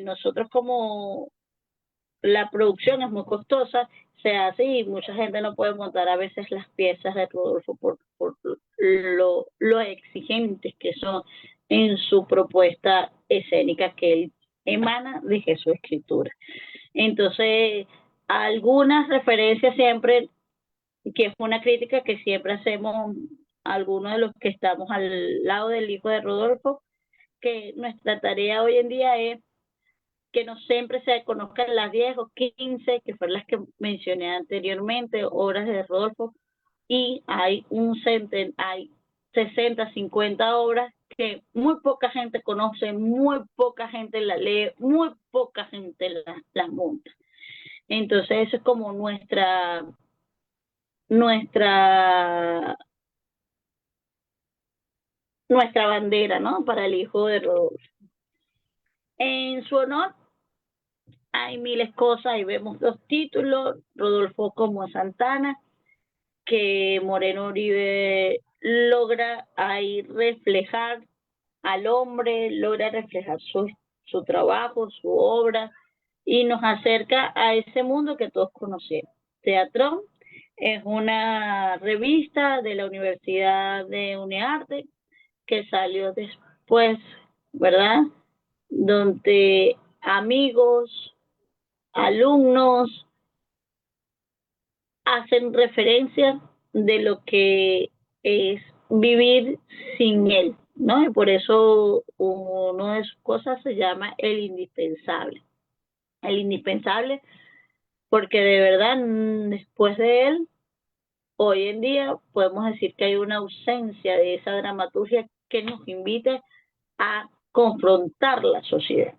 nosotros como la producción es muy costosa, se hace y mucha gente no puede montar a veces las piezas de Rodolfo por lo exigentes que son en su propuesta escénica que él emana de su escritura. Entonces, algunas referencias siempre, que es una crítica que siempre hacemos algunos de los que estamos al lado del hijo de Rodolfo, que nuestra tarea hoy en día es que no siempre se conozcan las 10 o 15, que fueron las que mencioné anteriormente, obras de Rodolfo, y hay 60, 50 obras que muy poca gente conoce, muy poca gente la lee, muy poca gente las monta. Entonces, eso es como nuestra, nuestra bandera, ¿no? Para el hijo de Rodolfo. En su honor, hay miles cosas, ahí vemos dos títulos, Rodolfo como Santana, que Moreno Uribe logra ahí reflejar al hombre, logra reflejar su trabajo, su obra, y nos acerca a ese mundo que todos conocemos. Teatrón es una revista de la Universidad de UNEARTE que salió después, ¿verdad? Donde amigos, alumnos, hacen referencia de lo que es vivir sin él, ¿no? Y por eso una de sus cosas se llama el indispensable. El indispensable porque de verdad después de él, hoy en día podemos decir que hay una ausencia de esa dramaturgia que nos invite a confrontar la sociedad.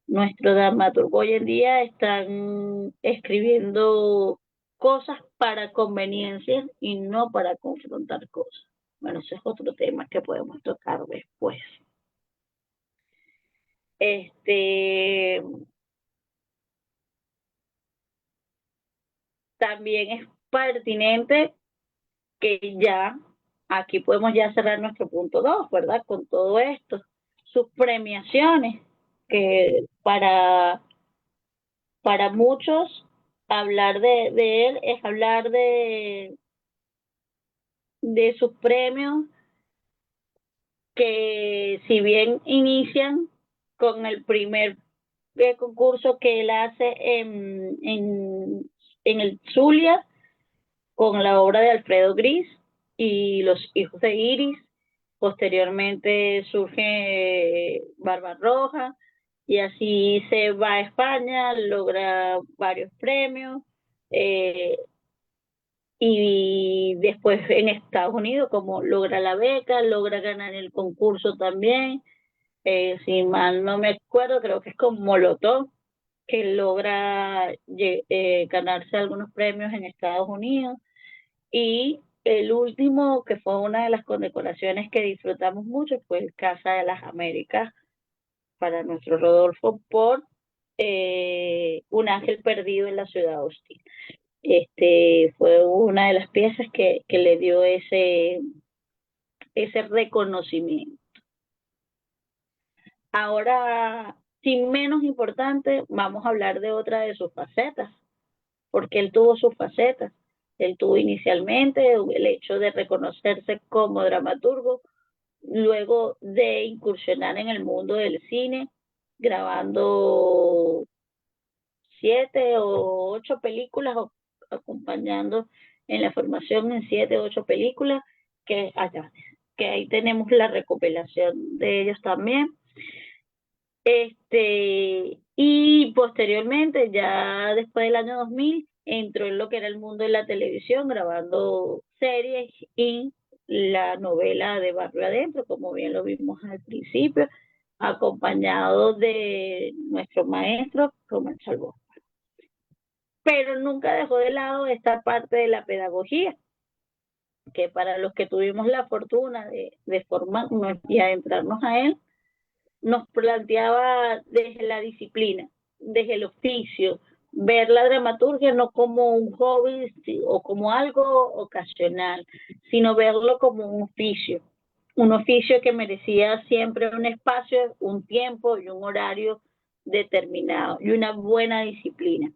Nuestros dramaturgos hoy en día están escribiendo cosas para conveniencias y no para confrontar cosas. Bueno, ese es otro tema que podemos tocar después. También es pertinente que ya, aquí podemos ya cerrar nuestro punto 2, ¿verdad? Con todo esto, sus premiaciones, que para muchos hablar de él es hablar de sus premios, que si bien inician con el primer concurso que él hace en el Zulia, con la obra de Alfredo Gris y Los hijos de Iris. Posteriormente surge Barbarroja y así se va a España, logra varios premios y después en Estados Unidos como logra la beca, logra ganar el concurso también, si mal no me acuerdo, creo que es con Molotov, que logra ganarse algunos premios en Estados Unidos. Y el último, que fue una de las condecoraciones que disfrutamos mucho, fue el Casa de las Américas para nuestro Rodolfo por Un ángel perdido en la ciudad hostil. Fue una de las piezas que le dio ese reconocimiento. Ahora, sin menos importante, vamos a hablar de otra de sus facetas, porque él tuvo sus facetas. Él tuvo inicialmente el hecho de reconocerse como dramaturgo, luego de incursionar en el mundo del cine, grabando 7 o 8 películas, o acompañando en la formación en 7 o 8 películas, que allá, que ahí tenemos la recopilación de ellos también. Y posteriormente, ya después del año 2000, entró en lo que era el mundo de la televisión, grabando series y la novela de Barrio Adentro, como bien lo vimos al principio, acompañado de nuestro maestro Román Salvo. Pero nunca dejó de lado esta parte de la pedagogía, que para los que tuvimos la fortuna de formarnos y adentrarnos a él, nos planteaba desde la disciplina, desde el oficio, ver la dramaturgia no como un hobby o como algo ocasional, sino verlo como un oficio que merecía siempre un espacio, un tiempo y un horario determinado y una buena disciplina.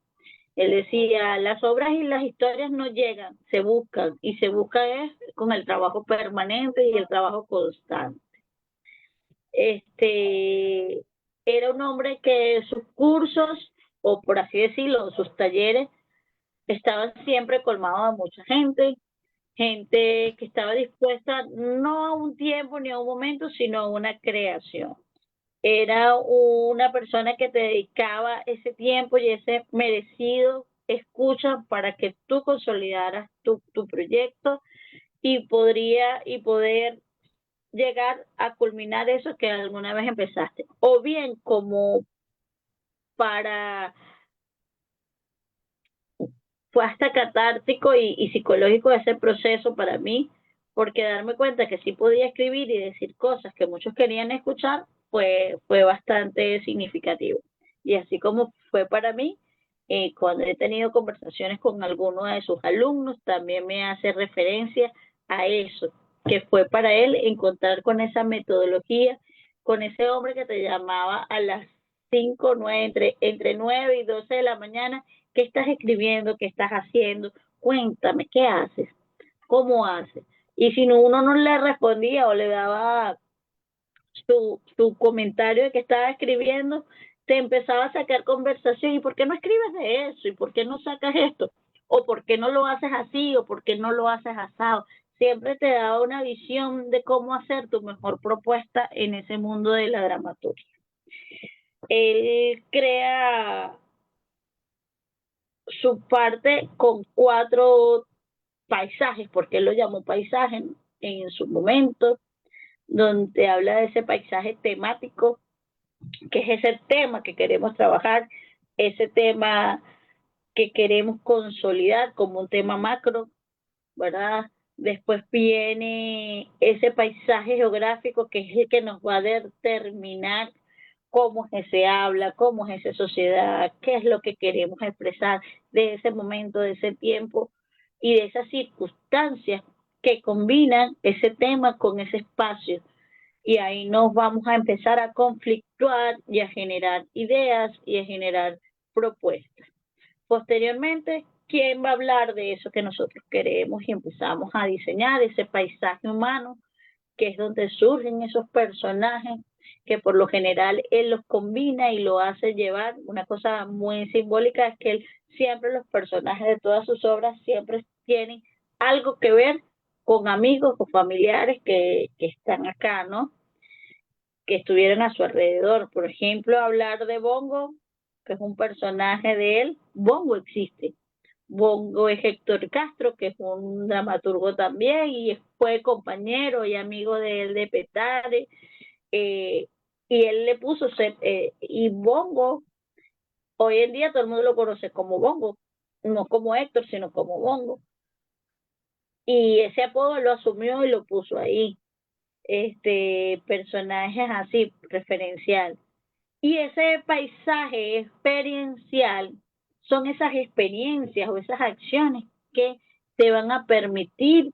Él decía, las obras y las historias no llegan, se buscan, y se busca es con el trabajo permanente y el trabajo constante. Era un hombre que sus cursos, o por así decirlo, sus talleres, estaban siempre colmados de mucha gente, gente que estaba dispuesta no a un tiempo ni a un momento, sino a una creación. Era una persona que te dedicaba ese tiempo y ese merecido escucha para que tú consolidaras tu proyecto y poder llegar a culminar eso que alguna vez empezaste. O bien como para, fue hasta catártico y psicológico ese proceso para mí, porque darme cuenta que sí podía escribir y decir cosas que muchos querían escuchar, fue bastante significativo. Y así como fue para mí, cuando he tenido conversaciones con algunos de sus alumnos, también me hace referencia a eso, que fue para él encontrar con esa metodología, con ese hombre que te llamaba a las 5 9, entre 9 y 12 de la mañana. ¿Qué estás escribiendo? ¿Qué estás haciendo? Cuéntame, ¿qué haces? ¿Cómo haces? Y si uno no le respondía o le daba su comentario de que estaba escribiendo, te empezaba a sacar conversación. ¿Y por qué no escribes de eso? ¿Y por qué no sacas esto? ¿O por qué no lo haces así? ¿O por qué no lo haces asado? Siempre te daba una visión de cómo hacer tu mejor propuesta en ese mundo de la dramaturgia. Él crea su parte con 4 paisajes, porque él lo llamó paisaje en su momento, donde habla de ese paisaje temático, que es ese tema que queremos trabajar, ese tema que queremos consolidar como un tema macro, ¿verdad? Después viene ese paisaje geográfico, que es el que nos va a determinar cómo es ese habla, cómo es esa sociedad, qué es lo que queremos expresar de ese momento, de ese tiempo y de esas circunstancias que combinan ese tema con ese espacio. Y ahí nos vamos a empezar a conflictuar y a generar ideas y a generar propuestas. Posteriormente, ¿quién va a hablar de eso que nosotros queremos? Y empezamos a diseñar ese paisaje humano, que es donde surgen esos personajes que por lo general él los combina y lo hace llevar. Una cosa muy simbólica es que él siempre, los personajes de todas sus obras siempre tienen algo que ver con amigos o familiares que están acá, ¿no? Que estuvieron a su alrededor. Por ejemplo, hablar de Bongo, que es un personaje de él. Bongo existe. Bongo es Héctor Castro, que es un dramaturgo también y fue compañero y amigo de él de Petare. Y él le puso, y Bongo Hoy en día todo el mundo lo conoce como Bongo, no como Héctor, sino como Bongo. Y ese apodo lo asumió y lo puso ahí. Personajes así, referencial. Y ese paisaje experiencial son esas experiencias o esas acciones que te van a permitir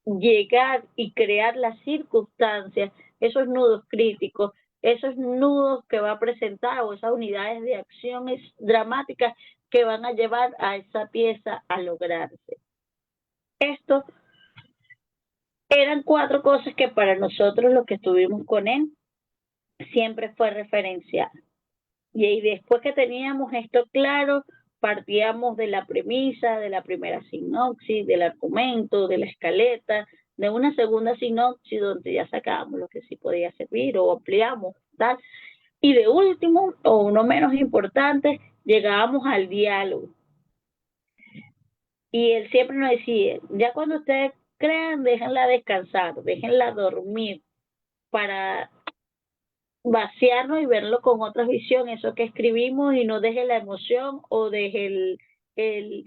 llegar y crear las circunstancias, esos nudos críticos, esos nudos que va a presentar o esas unidades de acciones dramáticas que van a llevar a esa pieza a lograrse. Esto eran 4 cosas que para nosotros los que estuvimos con él siempre fue referencial. Y después que teníamos esto claro, partíamos de la premisa, de la primera sinopsis, del argumento, de la escaleta, de una segunda sinopsis donde ya sacábamos lo que sí podía servir o ampliamos, tal. Y de último, o no menos importante, llegábamos al diálogo. Y él siempre nos decía, ya cuando ustedes crean, déjenla descansar, déjenla dormir para vaciarnos y verlo con otra visión, eso que escribimos, y no deje la emoción o deje el, el,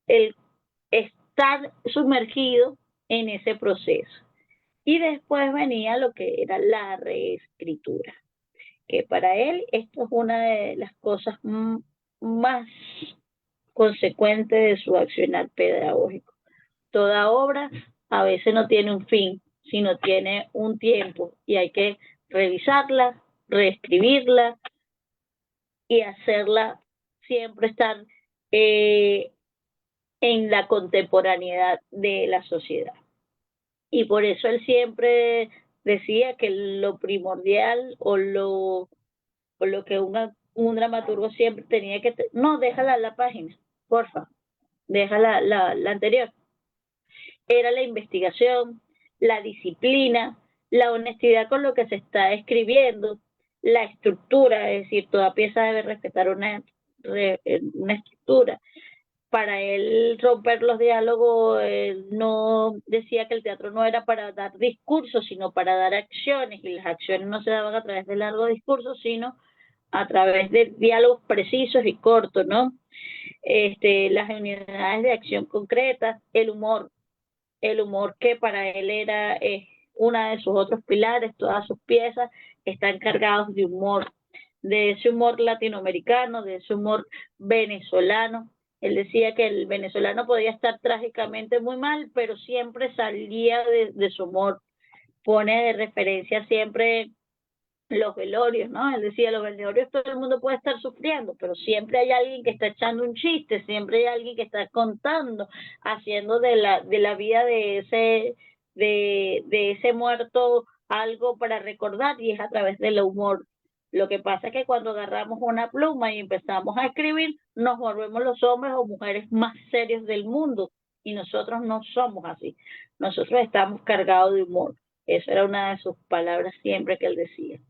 el estar sumergido en ese proceso. Y después venía lo que era la reescritura, que para él esto es una de las cosas más consecuentes de su accionar pedagógico. Toda obra a veces no tiene un fin, sino tiene un tiempo y hay que revisarla, reescribirla y hacerla siempre estar en la contemporaneidad de la sociedad. Y por eso él siempre decía que lo primordial o lo que un dramaturgo siempre tenía que... No, déjala la página, porfa, déjala la anterior. Era la investigación, la disciplina, la honestidad con lo que se está escribiendo, la estructura, es decir, toda pieza debe respetar una estructura. Para él romper los diálogos, él no decía que el teatro no era para dar discursos, sino para dar acciones, y las acciones no se daban a través de largos discursos, sino a través de diálogos precisos y cortos, ¿no? Las unidades de acción concretas, el humor que para él era una de sus otros pilares, todas sus piezas están cargados de humor, de ese humor latinoamericano, de ese humor venezolano. Él decía que el venezolano podía estar trágicamente muy mal, pero siempre salía de su humor. Pone de referencia siempre los velorios, ¿no? Él decía, los velorios todo el mundo puede estar sufriendo, pero siempre hay alguien que está echando un chiste, siempre hay alguien que está contando, haciendo de la vida de ese muerto algo para recordar, y es a través del humor. Lo que pasa es que cuando agarramos una pluma y empezamos a escribir, nos volvemos los hombres o mujeres más serios del mundo, y nosotros no somos así. Nosotros estamos cargados de humor. Esa era una de sus palabras siempre que él decía.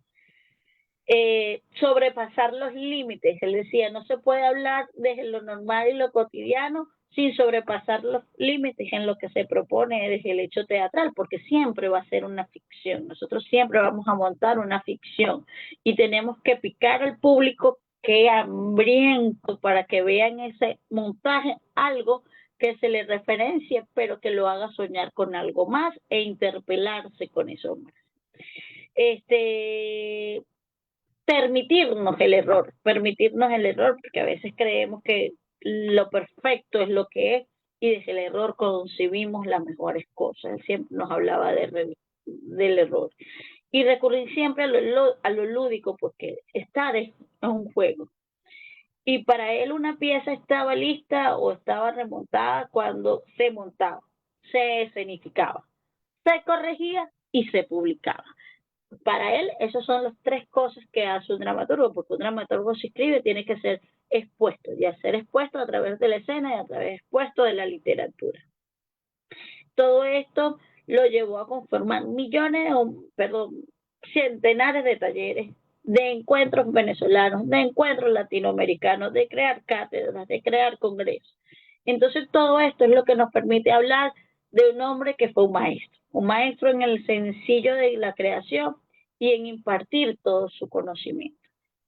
Sobrepasar los límites. Él decía, no se puede hablar desde lo normal y lo cotidiano sin sobrepasar los límites en lo que se propone desde el hecho teatral, porque siempre va a ser una ficción. Nosotros siempre vamos a montar una ficción y tenemos que picar al público que hambriento para que vean ese montaje algo que se le referencie, pero que lo haga soñar con algo más e interpelarse con eso más. Permitirnos el error, porque a veces creemos que lo perfecto es lo que es y desde el error concebimos las mejores cosas. Él siempre nos hablaba del error. Y recurrir siempre a lo lúdico, porque estar es un juego. Y para él una pieza estaba lista o estaba remontada cuando se montaba, se escenificaba, se corregía y se publicaba. Para él, esas son las 3 cosas que hace un dramaturgo, porque un dramaturgo se escribe, tiene que ser expuesto, ya ser expuesto a través de la escena y a través expuesto de la literatura. Todo esto lo llevó a conformar centenares de talleres, de encuentros venezolanos, de encuentros latinoamericanos, de crear cátedras, de crear congresos. Entonces todo esto es lo que nos permite hablar de un hombre que fue un maestro en el sencillo de la creación y en impartir todo su conocimiento.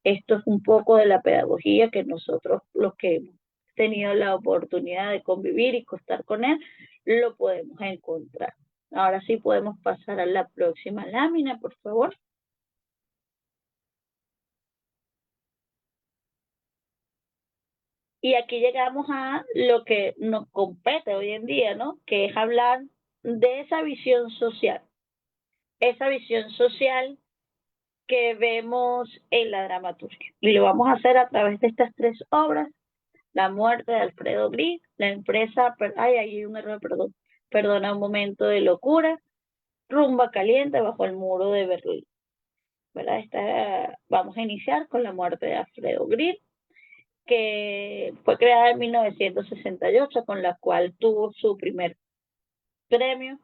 Esto es un poco de la pedagogía que nosotros, los que hemos tenido la oportunidad de convivir y estar con él, lo podemos encontrar. Ahora sí podemos pasar a la próxima lámina, por favor. Y aquí llegamos a lo que nos compete hoy en día, ¿no? Que es hablar de esa visión social. Esa visión social que vemos en la dramaturgia. Y lo vamos a hacer a través de estas tres obras: La muerte de Alfredo Gris, La empresa, ay, ahí hay un error, perdón, Perdona un momento de locura, Rumba caliente bajo el muro de Berlín. ¿Verdad? Vamos a iniciar con La muerte de Alfredo Gris, que fue creada en 1968, con la cual tuvo su primer premio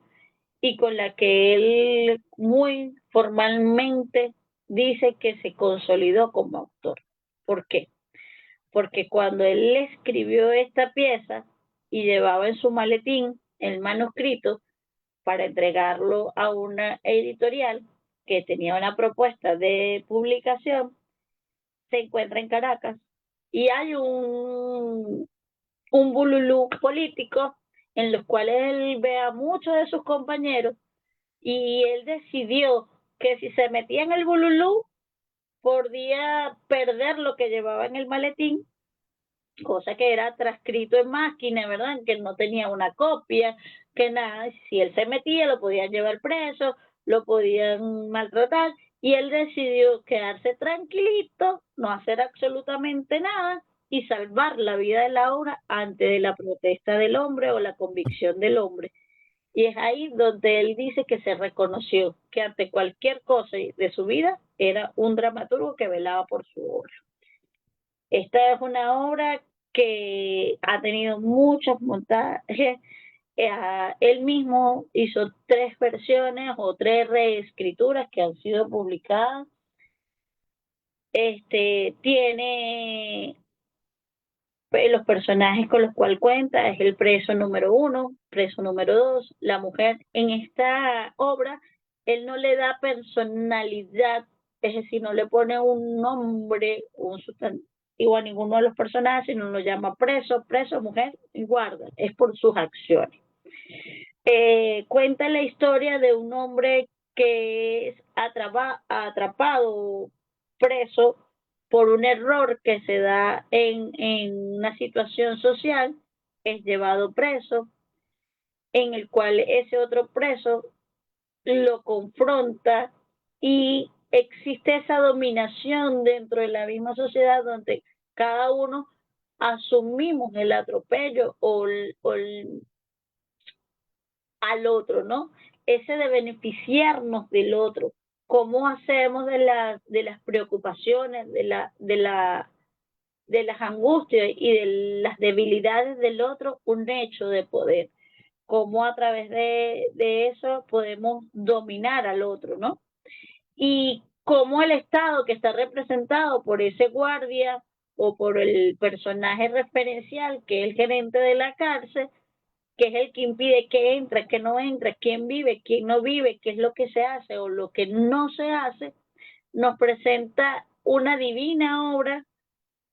y con la que él muy formalmente dice que se consolidó como autor. ¿Por qué? Porque cuando él escribió esta pieza y llevaba en su maletín el manuscrito para entregarlo a una editorial que tenía una propuesta de publicación, se encuentra en Caracas y hay un bululú político en los cuales él ve a muchos de sus compañeros y él decidió que si se metía en el bululú podía perder lo que llevaba en el maletín, cosa que era transcrito en máquina, ¿verdad? Que no tenía una copia, que nada, si él se metía lo podían llevar preso, lo podían maltratar, y él decidió quedarse tranquilito, no hacer absolutamente nada y salvar la vida de la obra ante de la protesta del hombre o la convicción del hombre. Y es ahí donde él dice que se reconoció que ante cualquier cosa de su vida era un dramaturgo que velaba por su obra. Esta es una obra que ha tenido muchos montajes. Él mismo hizo 3 versiones o 3 reescrituras que han sido publicadas. Tiene los personajes con los cuales cuenta, es el preso número 1, preso número 2, la mujer. En esta obra, él no le da personalidad, es decir, no le pone un nombre, un sustantivo a ninguno de los personajes, sino lo llama preso, preso, mujer y guarda, es por sus acciones. Cuenta la historia de un hombre que es atrapado, preso, por un error que se da en una situación social, es llevado preso, en el cual ese otro preso lo confronta y existe esa dominación dentro de la misma sociedad donde cada uno asumimos el atropello al otro, ¿no? Ese de beneficiarnos del otro. ¿Cómo hacemos de las preocupaciones, de las angustias y de las debilidades del otro un hecho de poder? ¿Cómo a través de eso podemos dominar al otro, ¿no? Y cómo el Estado, que está representado por ese guardia o por el personaje referencial, que es el gerente de la cárcel, que es el que impide que entre, que no entre, quién vive, quién no vive, qué es lo que se hace o lo que no se hace, nos presenta una divina obra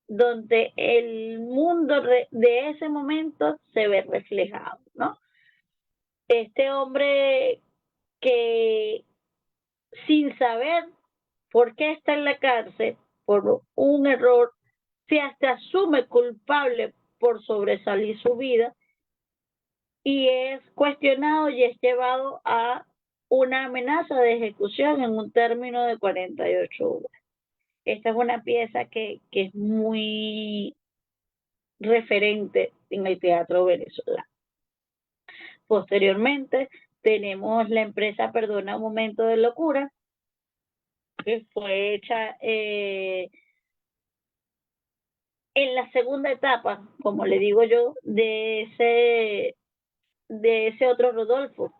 donde el mundo de ese momento se ve reflejado, ¿no? Este hombre que sin saber por qué está en la cárcel, por un error, se hasta asume culpable por sobresalir su vida y es cuestionado y es llevado a una amenaza de ejecución en un término de 48 horas. Esta es una pieza que es muy referente en el teatro venezolano. Posteriormente tenemos La empresa Perdona un momento de locura, que fue hecha en la segunda etapa, como le digo yo, de ese otro Rodolfo.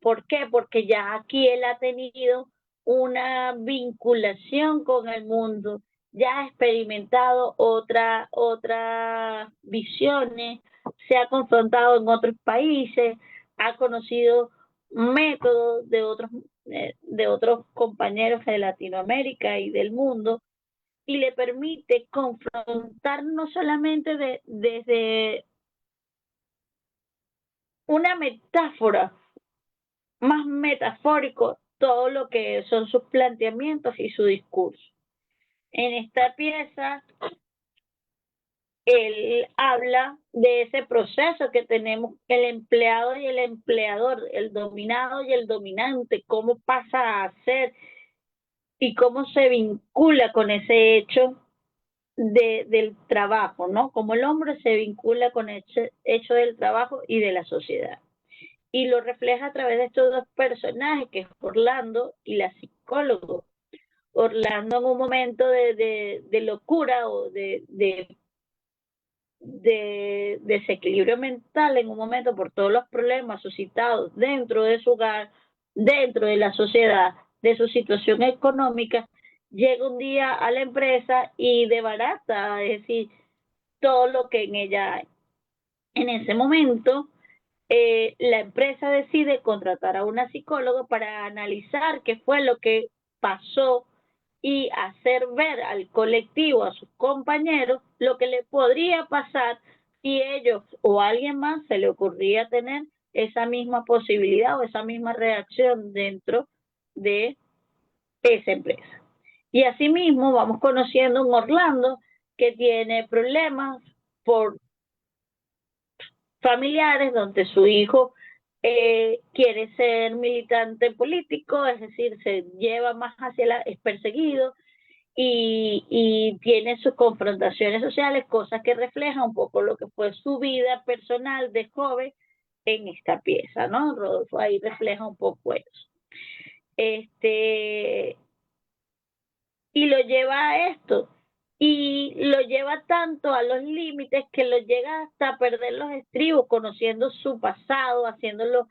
¿Por qué? Porque ya aquí él ha tenido una vinculación con el mundo, ya ha experimentado otras visiones, se ha confrontado en otros países, ha conocido métodos de otros compañeros de Latinoamérica y del mundo, y le permite confrontar no solamente desde una metáfora, más metafórico, todo lo que son sus planteamientos y su discurso. En esta pieza, él habla de ese proceso que tenemos el empleado y el empleador, el dominado y el dominante, cómo pasa a ser y cómo se vincula con ese hecho del trabajo, ¿no? Cómo el hombre se vincula con el hecho del trabajo y de la sociedad. Y lo refleja a través de estos dos personajes, que es Orlando y la psicóloga. Orlando en un momento de locura o de desequilibrio mental, en un momento por todos los problemas suscitados dentro de su hogar, dentro de la sociedad, de su situación económica, llega un día a la empresa y debarata, es decir, todo lo que en ella hay. En ese momento, la empresa decide contratar a una psicóloga para analizar qué fue lo que pasó y hacer ver al colectivo, a sus compañeros, lo que le podría pasar si ellos o a alguien más se le ocurría tener esa misma posibilidad o esa misma reacción dentro de esa empresa. Y asimismo vamos conociendo un Orlando que tiene problemas por familiares donde su hijo quiere ser militante político, es decir, se lleva más hacia es perseguido y tiene sus confrontaciones sociales, cosas que reflejan un poco lo que fue su vida personal de joven en esta pieza, ¿no? Rodolfo ahí refleja un poco eso. Y lo lleva a esto, y lo lleva tanto a los límites que lo llega hasta perder los estribos, conociendo su pasado, haciéndolo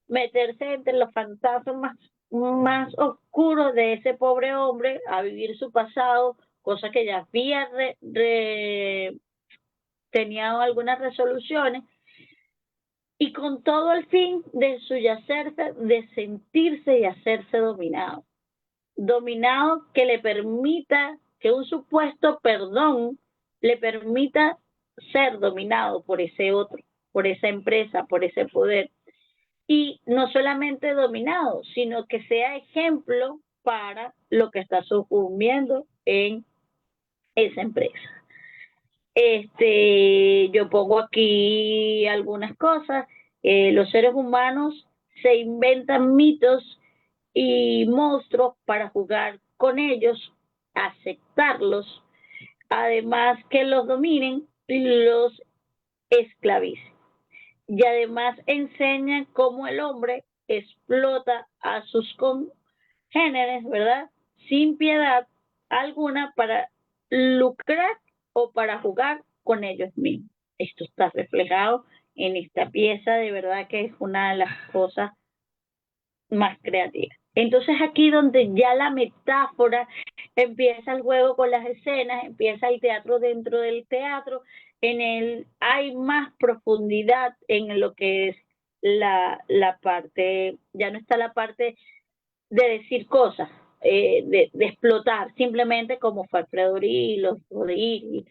meterse entre los fantasmas más oscuros de ese pobre hombre, a vivir su pasado, cosa que ya había tenía algunas resoluciones, y con todo el fin de subyacerse, de sentirse y hacerse dominado. Dominado que le permita, que un supuesto perdón le permita ser dominado por ese otro, por esa empresa, por ese poder. Y no solamente dominado, sino que sea ejemplo para lo que está sucumbiendo en esa empresa. Yo pongo aquí algunas cosas. Los seres humanos se inventan mitos y monstruos para jugar con ellos, aceptarlos, además que los dominen y los esclavicen. Y además enseñan cómo el hombre explota a sus congéneres, ¿verdad? Sin piedad alguna para lucrar o para jugar con ellos mismos. Esto está reflejado en esta pieza, de verdad que es una de las cosas más creativas. Entonces aquí donde ya la metáfora empieza el juego con las escenas, empieza el teatro dentro del teatro, en el hay más profundidad en lo que es la parte, ya no está la parte de decir cosas, de explotar, simplemente como fue Alfredo Rodríguez,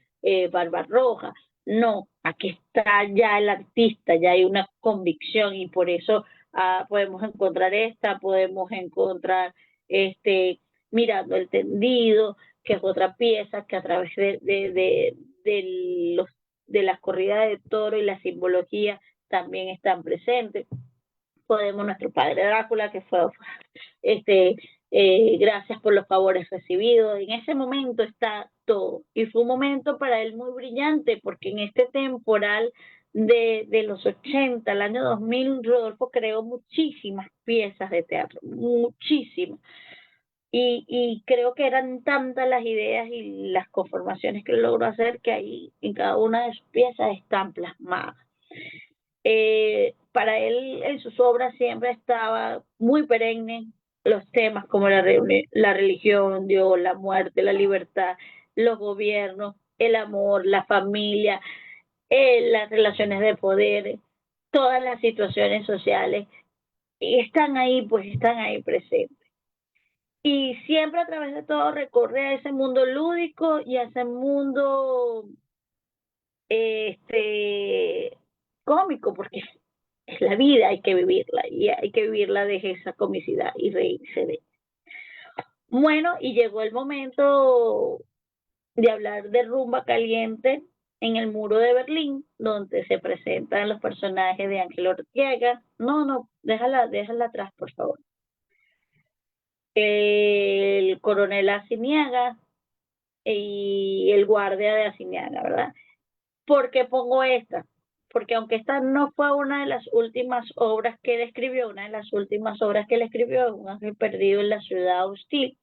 Barbarroja. No, aquí está ya el artista, ya hay una convicción y por eso podemos encontrar podemos encontrar Mirando el Tendido, que es otra pieza que a través de las corridas de toro y la simbología también están presentes. Podemos nuestro padre Drácula, que fue este, gracias por los favores recibidos. En ese momento está todo. Y fue un momento para él muy brillante, porque en este temporal de los 80, el año 2000, Rodolfo creó muchísimas piezas de teatro, muchísimas. Y creo que eran tantas las ideas y las conformaciones que él logró hacer que ahí en cada una de sus piezas están plasmadas. Para él en sus obras siempre estaba muy perenne los temas como la religión, Dios, la muerte, la libertad, los gobiernos, el amor, la familia, las relaciones de poder, todas las situaciones sociales, y están ahí, pues están ahí presentes. Y siempre a través de todo recorre a ese mundo lúdico y a ese mundo este cómico, porque es la vida, hay que vivirla, y hay que vivirla de esa comicidad y reírse de. Bueno, y llegó el momento de hablar de Rumba Caliente en el muro de Berlín, donde se presentan los personajes de Ángel Ortega. No, no, déjala atrás, por favor. El coronel Aciniaga y el guardia de Aciniaga, ¿verdad? ¿Por qué pongo esta? Porque aunque esta no fue una de las últimas obras que él escribió, una de las últimas obras que él escribió, Un ángel perdido en la ciudad hostil,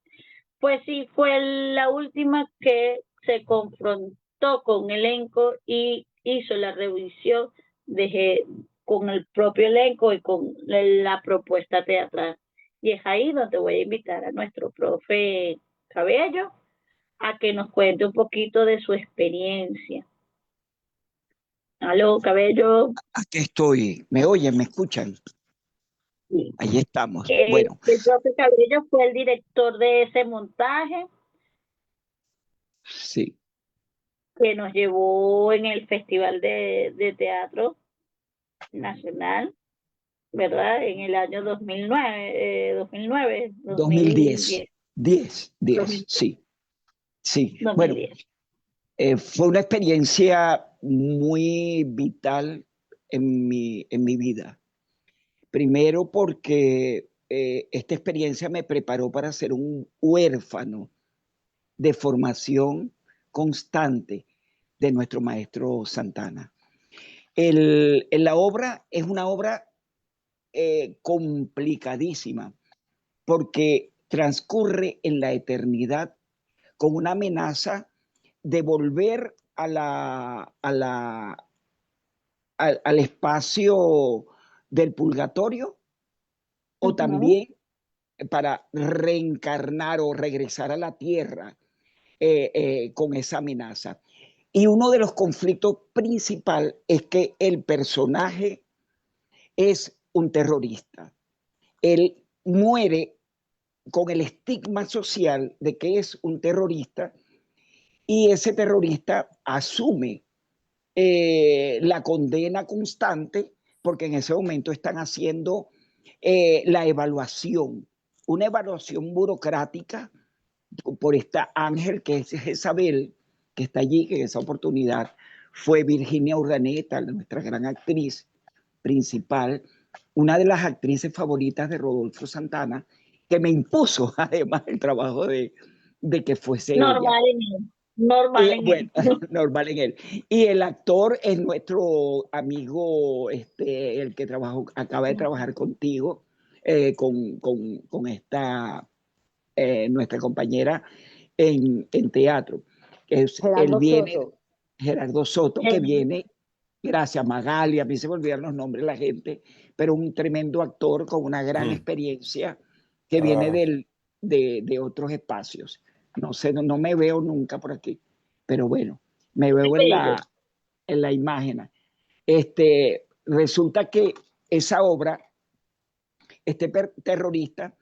pues sí fue la última que se confrontó con elenco y hizo la revisión de, con el propio elenco y con la propuesta teatral. Y es ahí donde voy a invitar a nuestro profe Cabello a que nos cuente un poquito de su experiencia. Aló, Cabello. Aquí estoy. ¿Me oyen? ¿Me escuchan? Sí. Ahí estamos. Bueno, El profe Cabello fue el director de ese montaje sí. que nos llevó en el Festival de Teatro Nacional, ¿verdad? En el año 2009, 2010. 2010, 10, sí. Sí. Bueno, 2010. fue una experiencia muy vital en mi vida. Primero porque esta experiencia me preparó para ser un huérfano de formación constante de nuestro maestro Santana. La obra es una obra complicadísima porque transcurre en la eternidad con una amenaza de volver al espacio del purgatorio o también para reencarnar o regresar a la tierra con esa amenaza. Y uno de los conflictos principales es que el personaje es un terrorista. Él muere con el estigma social de que es un terrorista y ese terrorista asume la condena constante porque en ese momento están haciendo la evaluación, una evaluación burocrática por esta Ángel, que es Isabel, que está allí, que en esa oportunidad fue Virginia Urdaneta, nuestra gran actriz principal, una de las actrices favoritas de Rodolfo Santana, que me impuso además el trabajo de que fuese ella. Normal en él. Normal en Bueno, él. normal en él. Y el actor es nuestro amigo, el que acaba de trabajar contigo, con esta, nuestra compañera en teatro. Él Gerardo viene, Soto. Gerardo Soto, que viene, gracias Magali, a mí se me olvidan los nombres de la gente, pero un tremendo actor con una gran experiencia que viene Ah, de otros espacios. No sé, no me veo nunca por aquí, pero bueno, me veo Bello. en la imagen. Resulta que esa obra, este terrorista,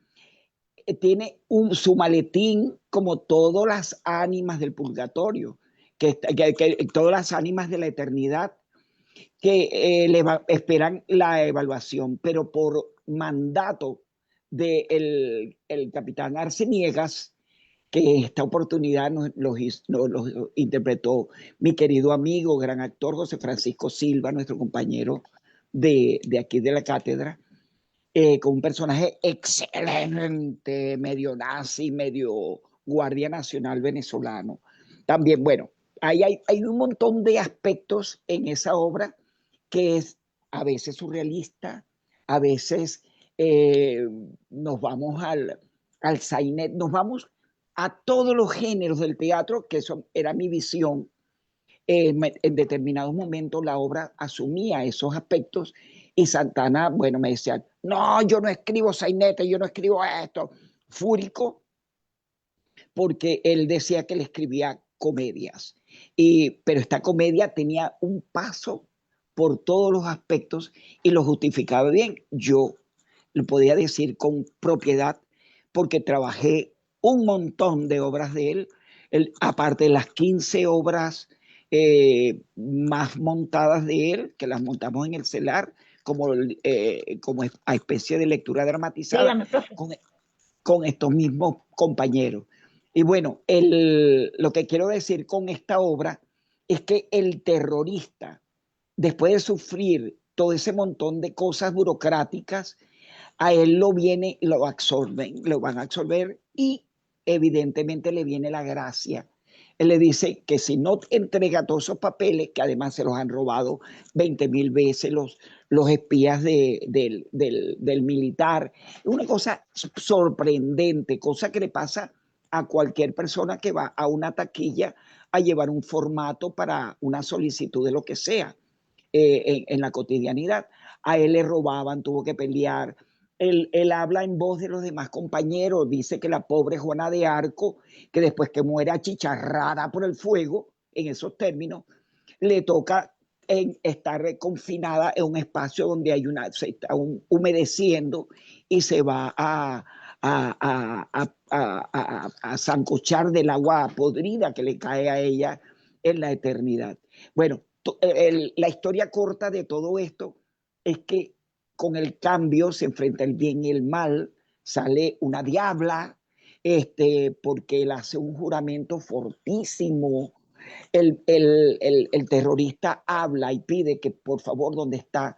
tiene su maletín como todas las ánimas del purgatorio, todas las ánimas de la eternidad que esperan la evaluación, pero por mandato del el capitán Arceniegas, que esta oportunidad los interpretó mi querido amigo, gran actor José Francisco Silva, nuestro compañero de aquí de la cátedra, con un personaje excelente, medio nazi, medio guardia nacional venezolano. También, bueno, hay un montón de aspectos en esa obra que es a veces surrealista, a veces nos vamos al sainet, nos vamos a todos los géneros del teatro, que eso era mi visión. En determinados momentos la obra asumía esos aspectos y Santana, bueno, me decía, no, yo no escribo sainete, yo no escribo esto, fúrico, porque él decía que él escribía comedias, pero esta comedia tenía un paso por todos los aspectos y lo justificaba bien. Yo lo podía decir con propiedad porque trabajé un montón de obras de él, aparte de las 15 obras más montadas de él, que las montamos en el CELAR, como a especie de lectura dramatizada, Dígame, profe. con estos mismos compañeros. Y bueno, lo que quiero decir con esta obra es que el terrorista, después de sufrir todo ese montón de cosas burocráticas, a él lo van a absorber y evidentemente le viene la gracia. Él le dice que si no entrega todos esos papeles, que además se los han robado 20.000 veces los espías del militar, una cosa sorprendente, cosa que le pasa a cualquier persona que va a una taquilla a llevar un formato para una solicitud de lo que sea en la cotidianidad. A él le robaban, tuvo que pelear. Él habla en voz de los demás compañeros, dice que la pobre Juana de Arco, que después que muere achicharrada por el fuego, en esos términos, le toca estar confinada en un espacio donde se está humedeciendo y se va a sancochar del agua podrida que le cae a ella en la eternidad. Bueno, la historia corta de todo esto es que con el cambio se enfrenta el bien y el mal, sale una diabla, porque él hace un juramento fortísimo. El terrorista habla y pide que por favor, ¿dónde está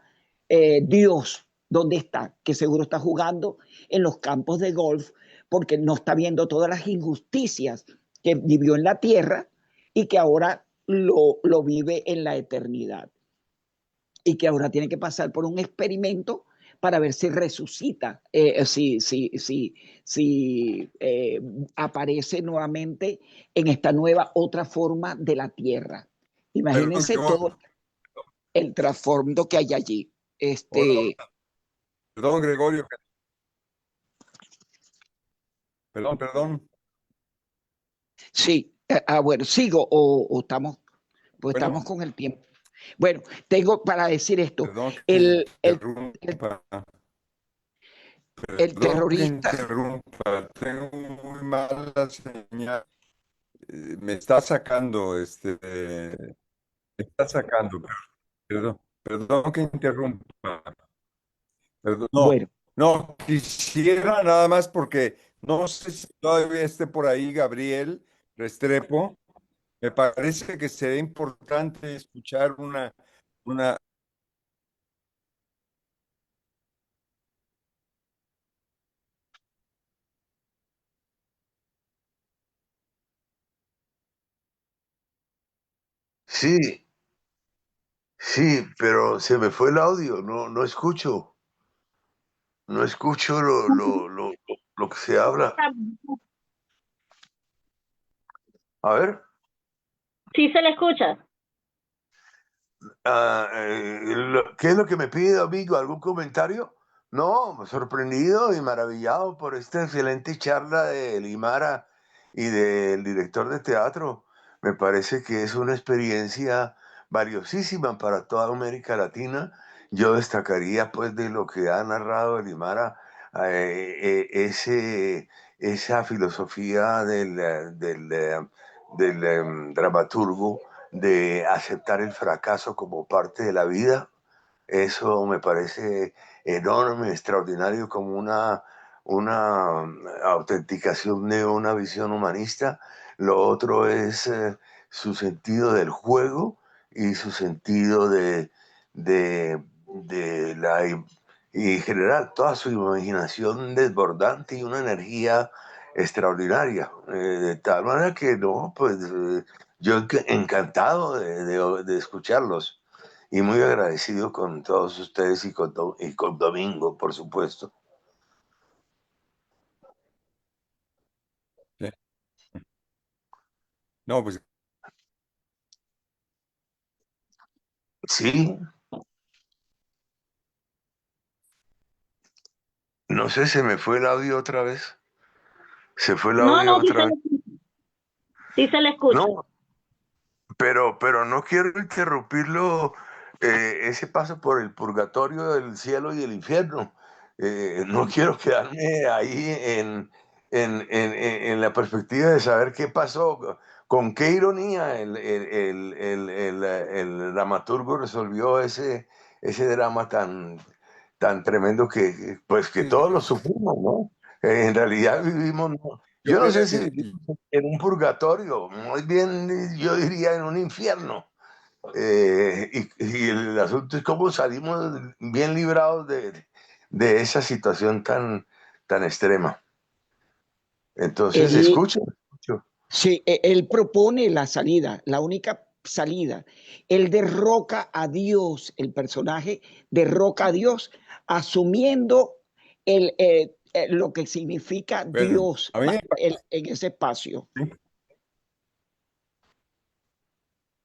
Dios? ¿Dónde está? Que seguro está jugando en los campos de golf porque no está viendo todas las injusticias que vivió en la tierra y que ahora lo vive en la eternidad. Y que ahora tiene que pasar por un experimento para ver si resucita, si aparece nuevamente en esta nueva otra forma de la tierra. Imagínense todo el trasfondo que hay allí. Hola, perdón, Gregorio. Perdón. Sí, bueno, sigo o estamos, pues Bueno, estamos con el tiempo. Bueno, tengo para decir esto. perdón que El, el, interrumpa. el Perdón que terrorista, interrumpa. Tengo muy mala señal. Me está sacando, me está sacando. Perdón que interrumpa. Perdón, bueno, no, quisiera nada más porque no sé si todavía esté por ahí Gabriel Restrepo. Me parece que sería importante escuchar una. Sí, sí, pero se me fue el audio, no escucho, no escucho lo que se habla. A ver, Sí se le escucha. ¿qué es lo que me pide, amigo? ¿Algún comentario? No, sorprendido y maravillado por esta excelente charla de Limara y del director de teatro. Me parece que es una experiencia valiosísima para toda América Latina. Yo destacaría, pues, de lo que ha narrado Limara, esa filosofía del dramaturgo de aceptar el fracaso como parte de la vida. Eso me parece enorme, extraordinario, como una autenticación de una visión humanista. Lo otro es su sentido del juego y su sentido de la... Y en general, toda su imaginación desbordante y una energía extraordinaria. De tal manera que no, pues yo encantado de escucharlos y muy agradecido con todos ustedes y con Domingo, por supuesto. Sí. No, pues Sí, no sé, se me fue el audio otra vez. Se fue el No, audio no, otra vez. sí se le escucha. No, pero no quiero interrumpirlo, ese paso por el purgatorio del cielo y el infierno. No quiero quedarme ahí en la perspectiva de saber qué pasó, con qué ironía el dramaturgo resolvió ese drama tan tremendo pues, que todos lo sufrimos, ¿no? En realidad vivimos, ¿no? Yo Yo no creo sé si que vivimos en un purgatorio, muy bien, yo diría en un infierno. Y el asunto es cómo salimos bien librados de esa situación tan extrema. Entonces, Él, escucho. sí, él propone la salida, la única salida. Él derroca a Dios, el personaje derroca a Dios, asumiendo lo que significa bueno, Dios a mí me en ese espacio. parece,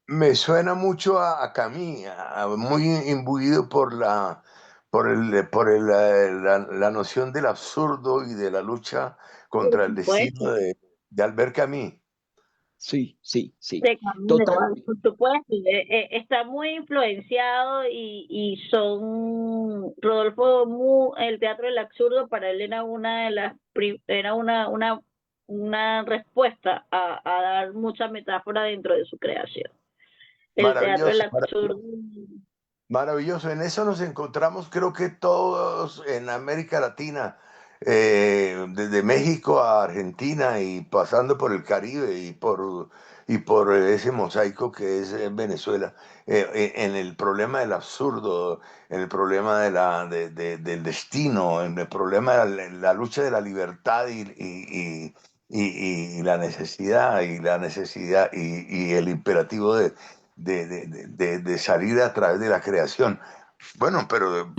Me suena mucho a Camus, muy imbuido por la noción del absurdo y de la lucha Por contra el supuesto. destino de Albert Camus. Sí, sí, sí, De Camilo, totalmente. por supuesto, está muy influenciado y son el teatro del absurdo para él era una de las era una respuesta a dar mucha metáfora dentro de su creación. El teatro del Maravilloso, absurdo. maravilloso. En eso nos encontramos, creo que todos en América Latina, desde México a Argentina y pasando por el Caribe y por ese mosaico que es Venezuela, en el problema del absurdo, en el problema del destino, en el problema de la lucha de la libertad y la necesidad y el imperativo de salir a través de la creación. Bueno, pero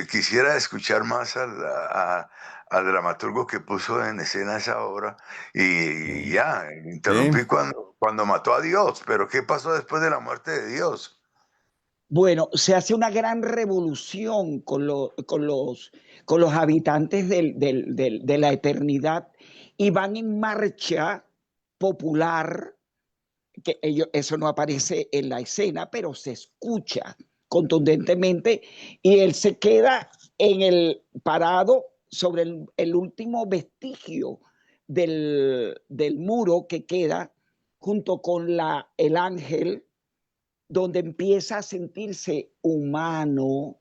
quisiera escuchar más al dramaturgo que puso en escena esa obra y ya, sí, interrumpí cuando mató a Dios, pero ¿qué pasó después de la muerte de Dios? Bueno, se hace una gran revolución con los habitantes de la eternidad y van en marcha popular, que eso no aparece en la escena, pero se escucha contundentemente y él se queda parado sobre el último vestigio del muro que queda junto con el ángel, donde empieza a sentirse humano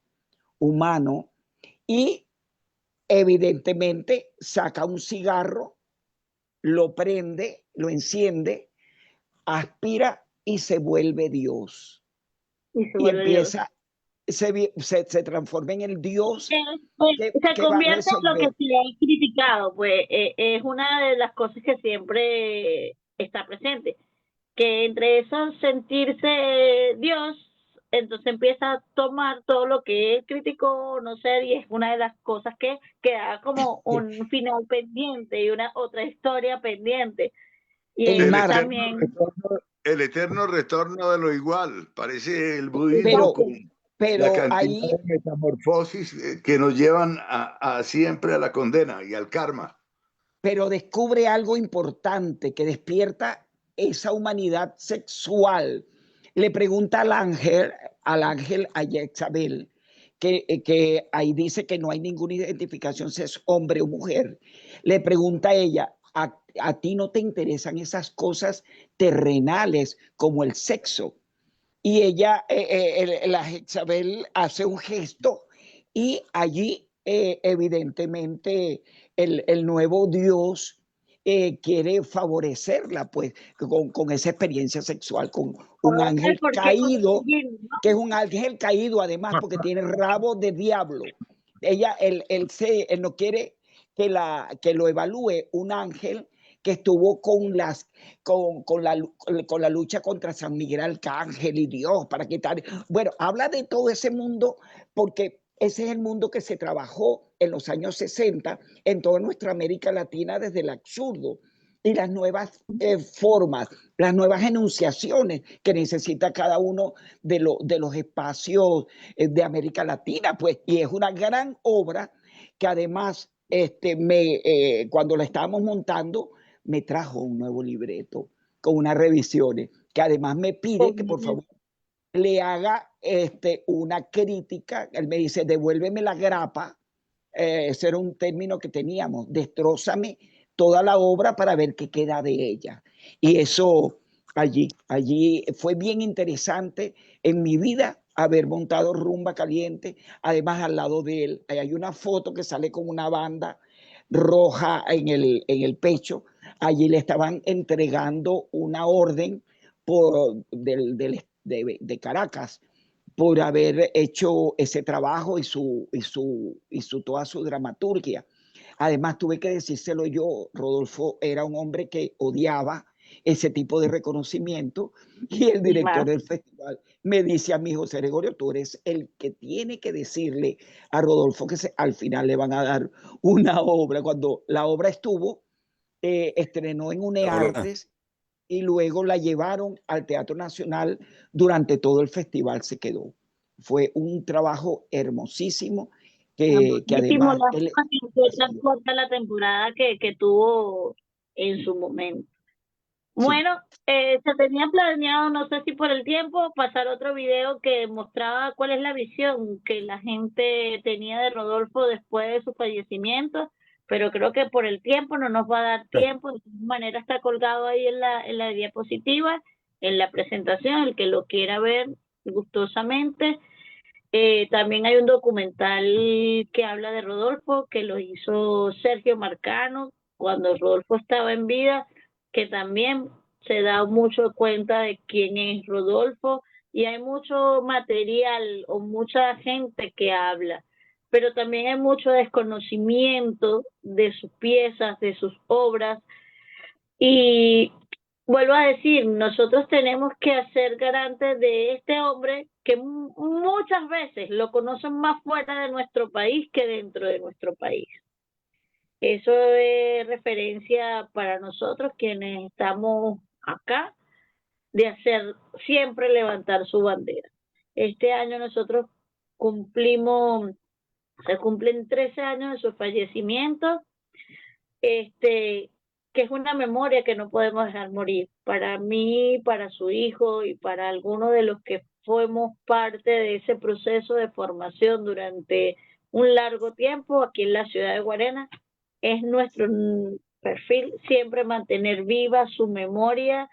y evidentemente saca un cigarro, lo prende, lo enciende, aspira y se vuelve Dios. Y se Y vuelve Dios. empieza, se transforma en el Dios Se que va a convierte en lo que resolver. se ha criticado, pues es una de las cosas que siempre está presente, que entre eso sentirse Dios, entonces empieza a tomar todo lo que él criticó, no sé, y es una de las cosas que queda como un final pendiente y una otra historia pendiente. Y El El es mar, eterno también, retorno, el eterno retorno de lo igual. Parece el budismo pero, con la pero cantidad ahí, de metamorfosis que nos llevan a siempre a la condena y al karma. pero descubre algo importante que despierta esa humanidad sexual. Le pregunta al ángel a Jezabel, que ahí dice que no hay ninguna identificación si es hombre o mujer. Le pregunta a ella, ¿a ti no te interesan esas cosas terrenales como el sexo? Y ella, la Jezabel hace un gesto y allí evidentemente el nuevo Dios quiere favorecerla pues con esa experiencia sexual, con un ángel porque caído, que es un ángel caído además porque tiene rabo de diablo. Él no quiere que lo evalúe un ángel que estuvo con la lucha contra San Miguel Arcángel y Dios para quitar. Bueno, habla de todo ese mundo porque ese es el mundo que se trabajó en los años 60 en toda nuestra América Latina desde el absurdo y las nuevas formas, las nuevas enunciaciones que necesita cada uno de los espacios de América Latina, pues, y es una gran obra que además cuando la estábamos montando me trajo un nuevo libreto con unas revisiones, que además me pide que por favor le haga una crítica. Él me dice, devuélveme la grapa ese era un término que teníamos, destrózame toda la obra para ver qué queda de ella. Y eso allí fue bien interesante en mi vida haber montado Rumba Caliente. Además, al lado de él hay una foto que sale con una banda roja en el pecho. Allí le estaban entregando una orden de Caracas por haber hecho ese trabajo y toda su dramaturgia. Además, tuve que decírselo yo, Rodolfo era un hombre que odiaba ese tipo de reconocimiento y el Y director más. del festival me dice a mi José Gregorio, tú eres el que tiene que decirle a Rodolfo que al final le van a dar una obra. Cuando la obra estuvo, estrenó en Hola. UNEARTES y luego la llevaron al Teatro Nacional. Durante todo el festival se quedó. Fue un trabajo hermosísimo que Muchísimo, además lástima él que fue tan corta la temporada que tuvo en su momento. sí, Bueno, se tenía planeado, no sé si por el tiempo, pasar otro video que mostraba cuál es la visión que la gente tenía de Rodolfo después de su fallecimiento, pero creo que por el tiempo no nos va a dar tiempo. De todas maneras está colgado ahí en la diapositiva, en la presentación, el que lo quiera ver gustosamente. También hay un documental que habla de Rodolfo, que lo hizo Sergio Marcano cuando Rodolfo estaba en vida, que también se da mucho cuenta de quién es Rodolfo, y hay mucho material o mucha gente que habla, pero también hay mucho desconocimiento de sus piezas, de sus obras, y vuelvo a decir, nosotros tenemos que ser garantes de este hombre que muchas veces lo conocen más fuera de nuestro país que dentro de nuestro país. Eso es referencia para nosotros quienes estamos acá, de hacer siempre levantar su bandera. Este año nosotros cumplimos, se cumplen 13 años de su fallecimiento, este, que es una memoria que no podemos dejar morir. Para mí, para su hijo y para algunos de los que fuimos parte de ese proceso de formación durante un largo tiempo aquí en la ciudad de Guarena, es nuestro perfil siempre mantener viva su memoria,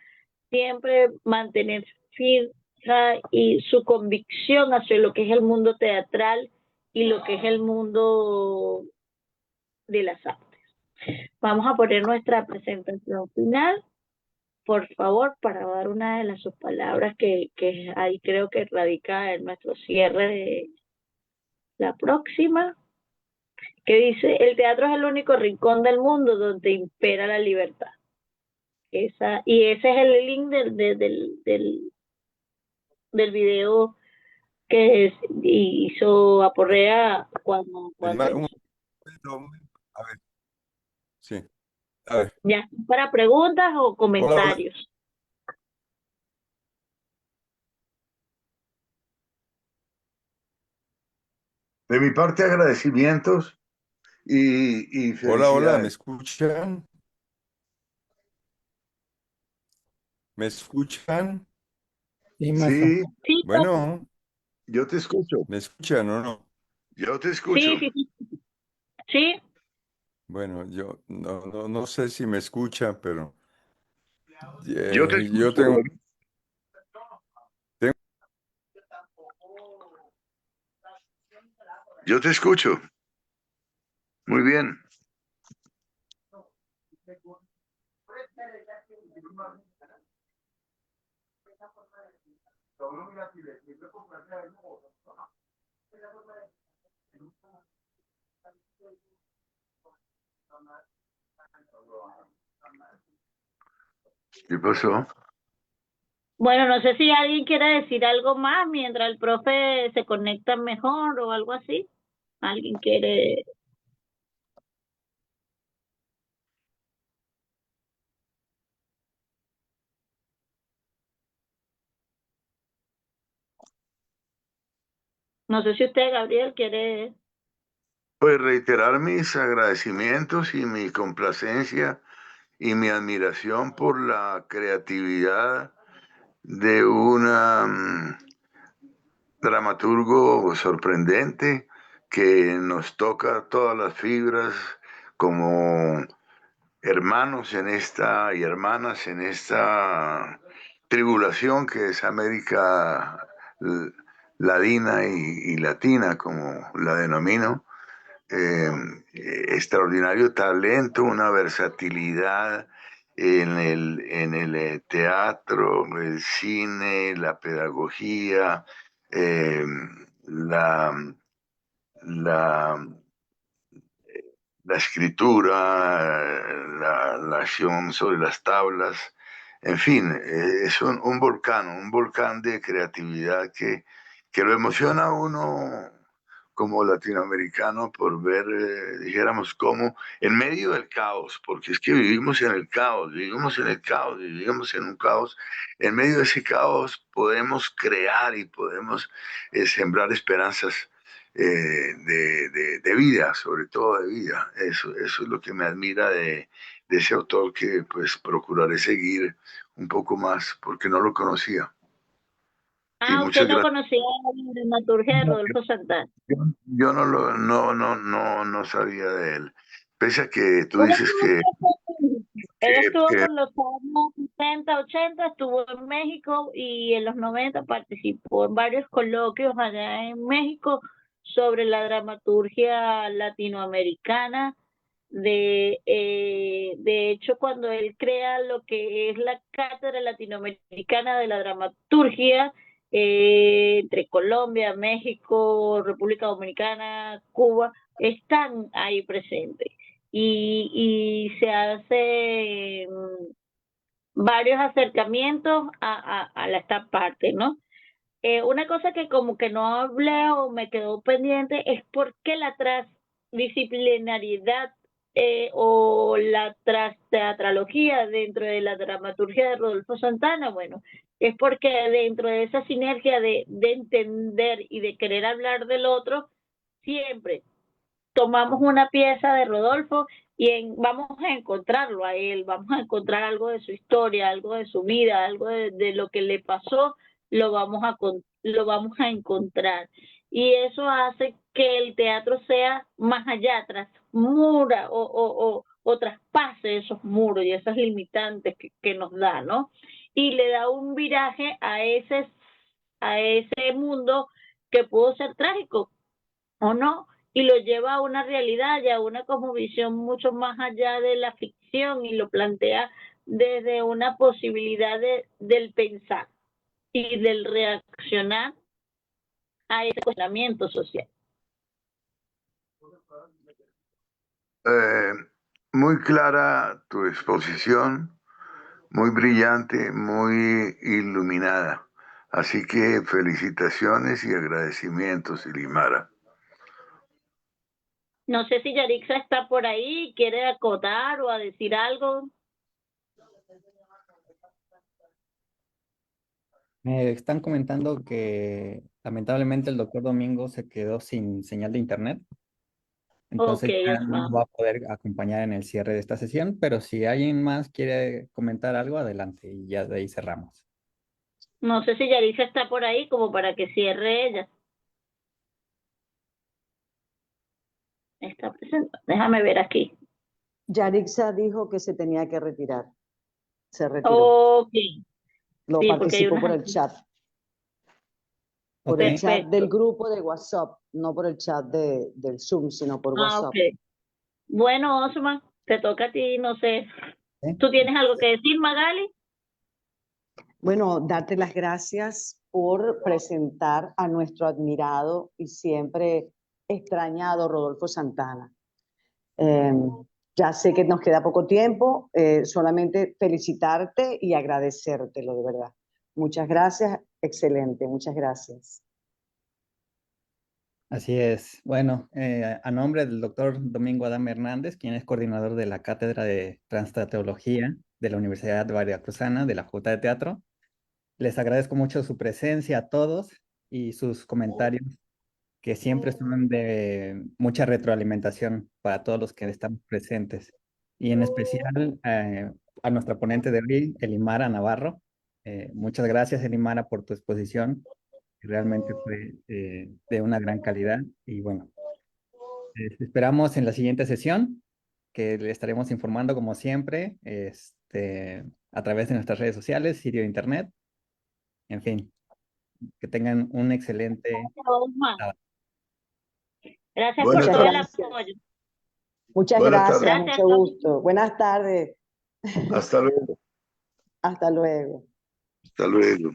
siempre mantener fija y su convicción hacia lo que es el mundo teatral y lo que es el mundo de las artes. Vamos a poner nuestra presentación final, por favor, para dar una de las sus palabras que ahí creo que radica en nuestro cierre de la próxima, que dice, el teatro es el único rincón del mundo donde impera la libertad. Y ese es el link del video que hizo Aporrea cuando Un hizo. momento, a ver, sí, a ver. Ya, para preguntas o Hola, hola. comentarios. De mi parte, agradecimientos y Hola, hola, ¿me felicidades. escuchan? ¿Me escuchan? Sí, maestro. Sí, Sí, Bueno, yo te escucho. ¿me escuchan o no? Yo te sí, escucho. sí, sí. Sí, Bueno, yo no sé si me escuchan, pero Yo te yo escucho. tengo Yo te escucho. Muy bien. ¿Qué pasó? bueno, no sé si alguien quiere decir algo más mientras el profe se conecta mejor o algo así. ¿Alguien quiere? No sé si usted, Gabriel, quiere. Pues reiterar mis agradecimientos y mi complacencia y mi admiración por la creatividad de un dramaturgo sorprendente que nos toca todas las fibras como hermanos en esta y hermanas en esta tribulación que es América Ladina y Latina, como la denomino. Extraordinario talento, una versatilidad en el teatro, el cine, la pedagogía, eh, la, la, la escritura, la acción sobre las tablas, en fin, es un volcán de creatividad que lo emociona a uno como latinoamericano por ver, dijéramos, cómo en medio del caos, porque es que vivimos en el caos, vivimos en el caos, vivimos en un caos, en medio de ese caos podemos crear y podemos sembrar esperanzas de vida, sobre todo de vida. Eso es lo que me admira de ese autor que pues procuraré seguir un poco más porque no lo conocía. Y Ah, usted muchas no gracias. conocía la dramaturgia de Rodolfo Santana. Yo no sabía de él. Pese a que tú Él dices estuvo, que, él estuvo que, por los años 70, 80, estuvo en México y en los 90 participó en varios coloquios allá en México sobre la dramaturgia latinoamericana. De hecho, cuando él crea lo que es la Cátedra Latinoamericana de la Dramaturgia, entre Colombia, México, República Dominicana, Cuba, están ahí presentes. Y se hace varios acercamientos a esta parte, ¿no? Una cosa que como que no hablé o me quedó pendiente es por qué la transdisciplinariedad o la teatrología dentro de la dramaturgia de Rodolfo Santana. Bueno, es porque dentro de esa sinergia de entender y de querer hablar del otro, siempre tomamos una pieza de Rodolfo y vamos a encontrarlo a él, vamos a encontrar algo de su historia, algo de su vida, algo de lo que le pasó, lo vamos a encontrar. Y eso hace que el teatro sea más allá, transmura o traspase esos muros y esas limitantes que nos da, ¿no? Y le da un viraje a ese mundo que pudo ser trágico, o no, y lo lleva a una realidad y a una cosmovisión mucho más allá de la ficción y lo plantea desde una posibilidad del pensar y del reaccionar a ese cuestionamiento social. eh, muy clara tu exposición, muy brillante, muy iluminada. Así que felicitaciones y agradecimientos, Ilimara. No sé si Yarixa está por ahí, quiere acotar o a decir algo. Me están comentando que lamentablemente el doctor Domingo se quedó sin señal de internet, Ok, entonces ya no Osman. va a poder acompañar en el cierre de esta sesión, pero si alguien más quiere comentar algo, adelante y ya de ahí cerramos. No sé si Yarixa está por ahí como para que cierre ella. Está presente. Déjame ver aquí. Yarixa dijo que se tenía que retirar. Se retiró. Ok, Lo sí, porque hay participó por unas... el chat. Por Ok, el chat del Perfecto. grupo de WhatsApp. No por el chat del Zoom, sino por Ah, ok. WhatsApp. Bueno, Osman, te toca a ti, no sé. ¿eh? ¿Tú tienes algo que decir, Magali? Bueno, darte las gracias por presentar a nuestro admirado y siempre extrañado Rodolfo Santana. Eh, ya sé que nos queda poco tiempo, solamente felicitarte y agradecértelo de verdad. Muchas gracias, excelente, muchas gracias. Así es. Bueno, a nombre del doctor Domingo Adame Hernández, quien es coordinador de la Cátedra de Transteatología de la Universidad Veracruzana de la Facultad de Teatro, les agradezco mucho su presencia a todos y sus comentarios que siempre son de mucha retroalimentación para todos los que estamos presentes. Y en especial a nuestra ponente de hoy, Elimara Navarro. Muchas gracias, Elimara, por tu exposición. Realmente fue de una gran calidad. Y bueno, esperamos en la siguiente sesión, que le estaremos informando como siempre, a través de nuestras redes sociales, sitio de internet, en fin, que tengan un excelente Osman. sábado. Gracias Buenas por Muchas todo el tardes. gracias. apoyo. Muchas Buenas gracias, tardes. Gracias, mucho gusto. Buenas tardes. Hasta luego. Hasta luego. Hasta luego.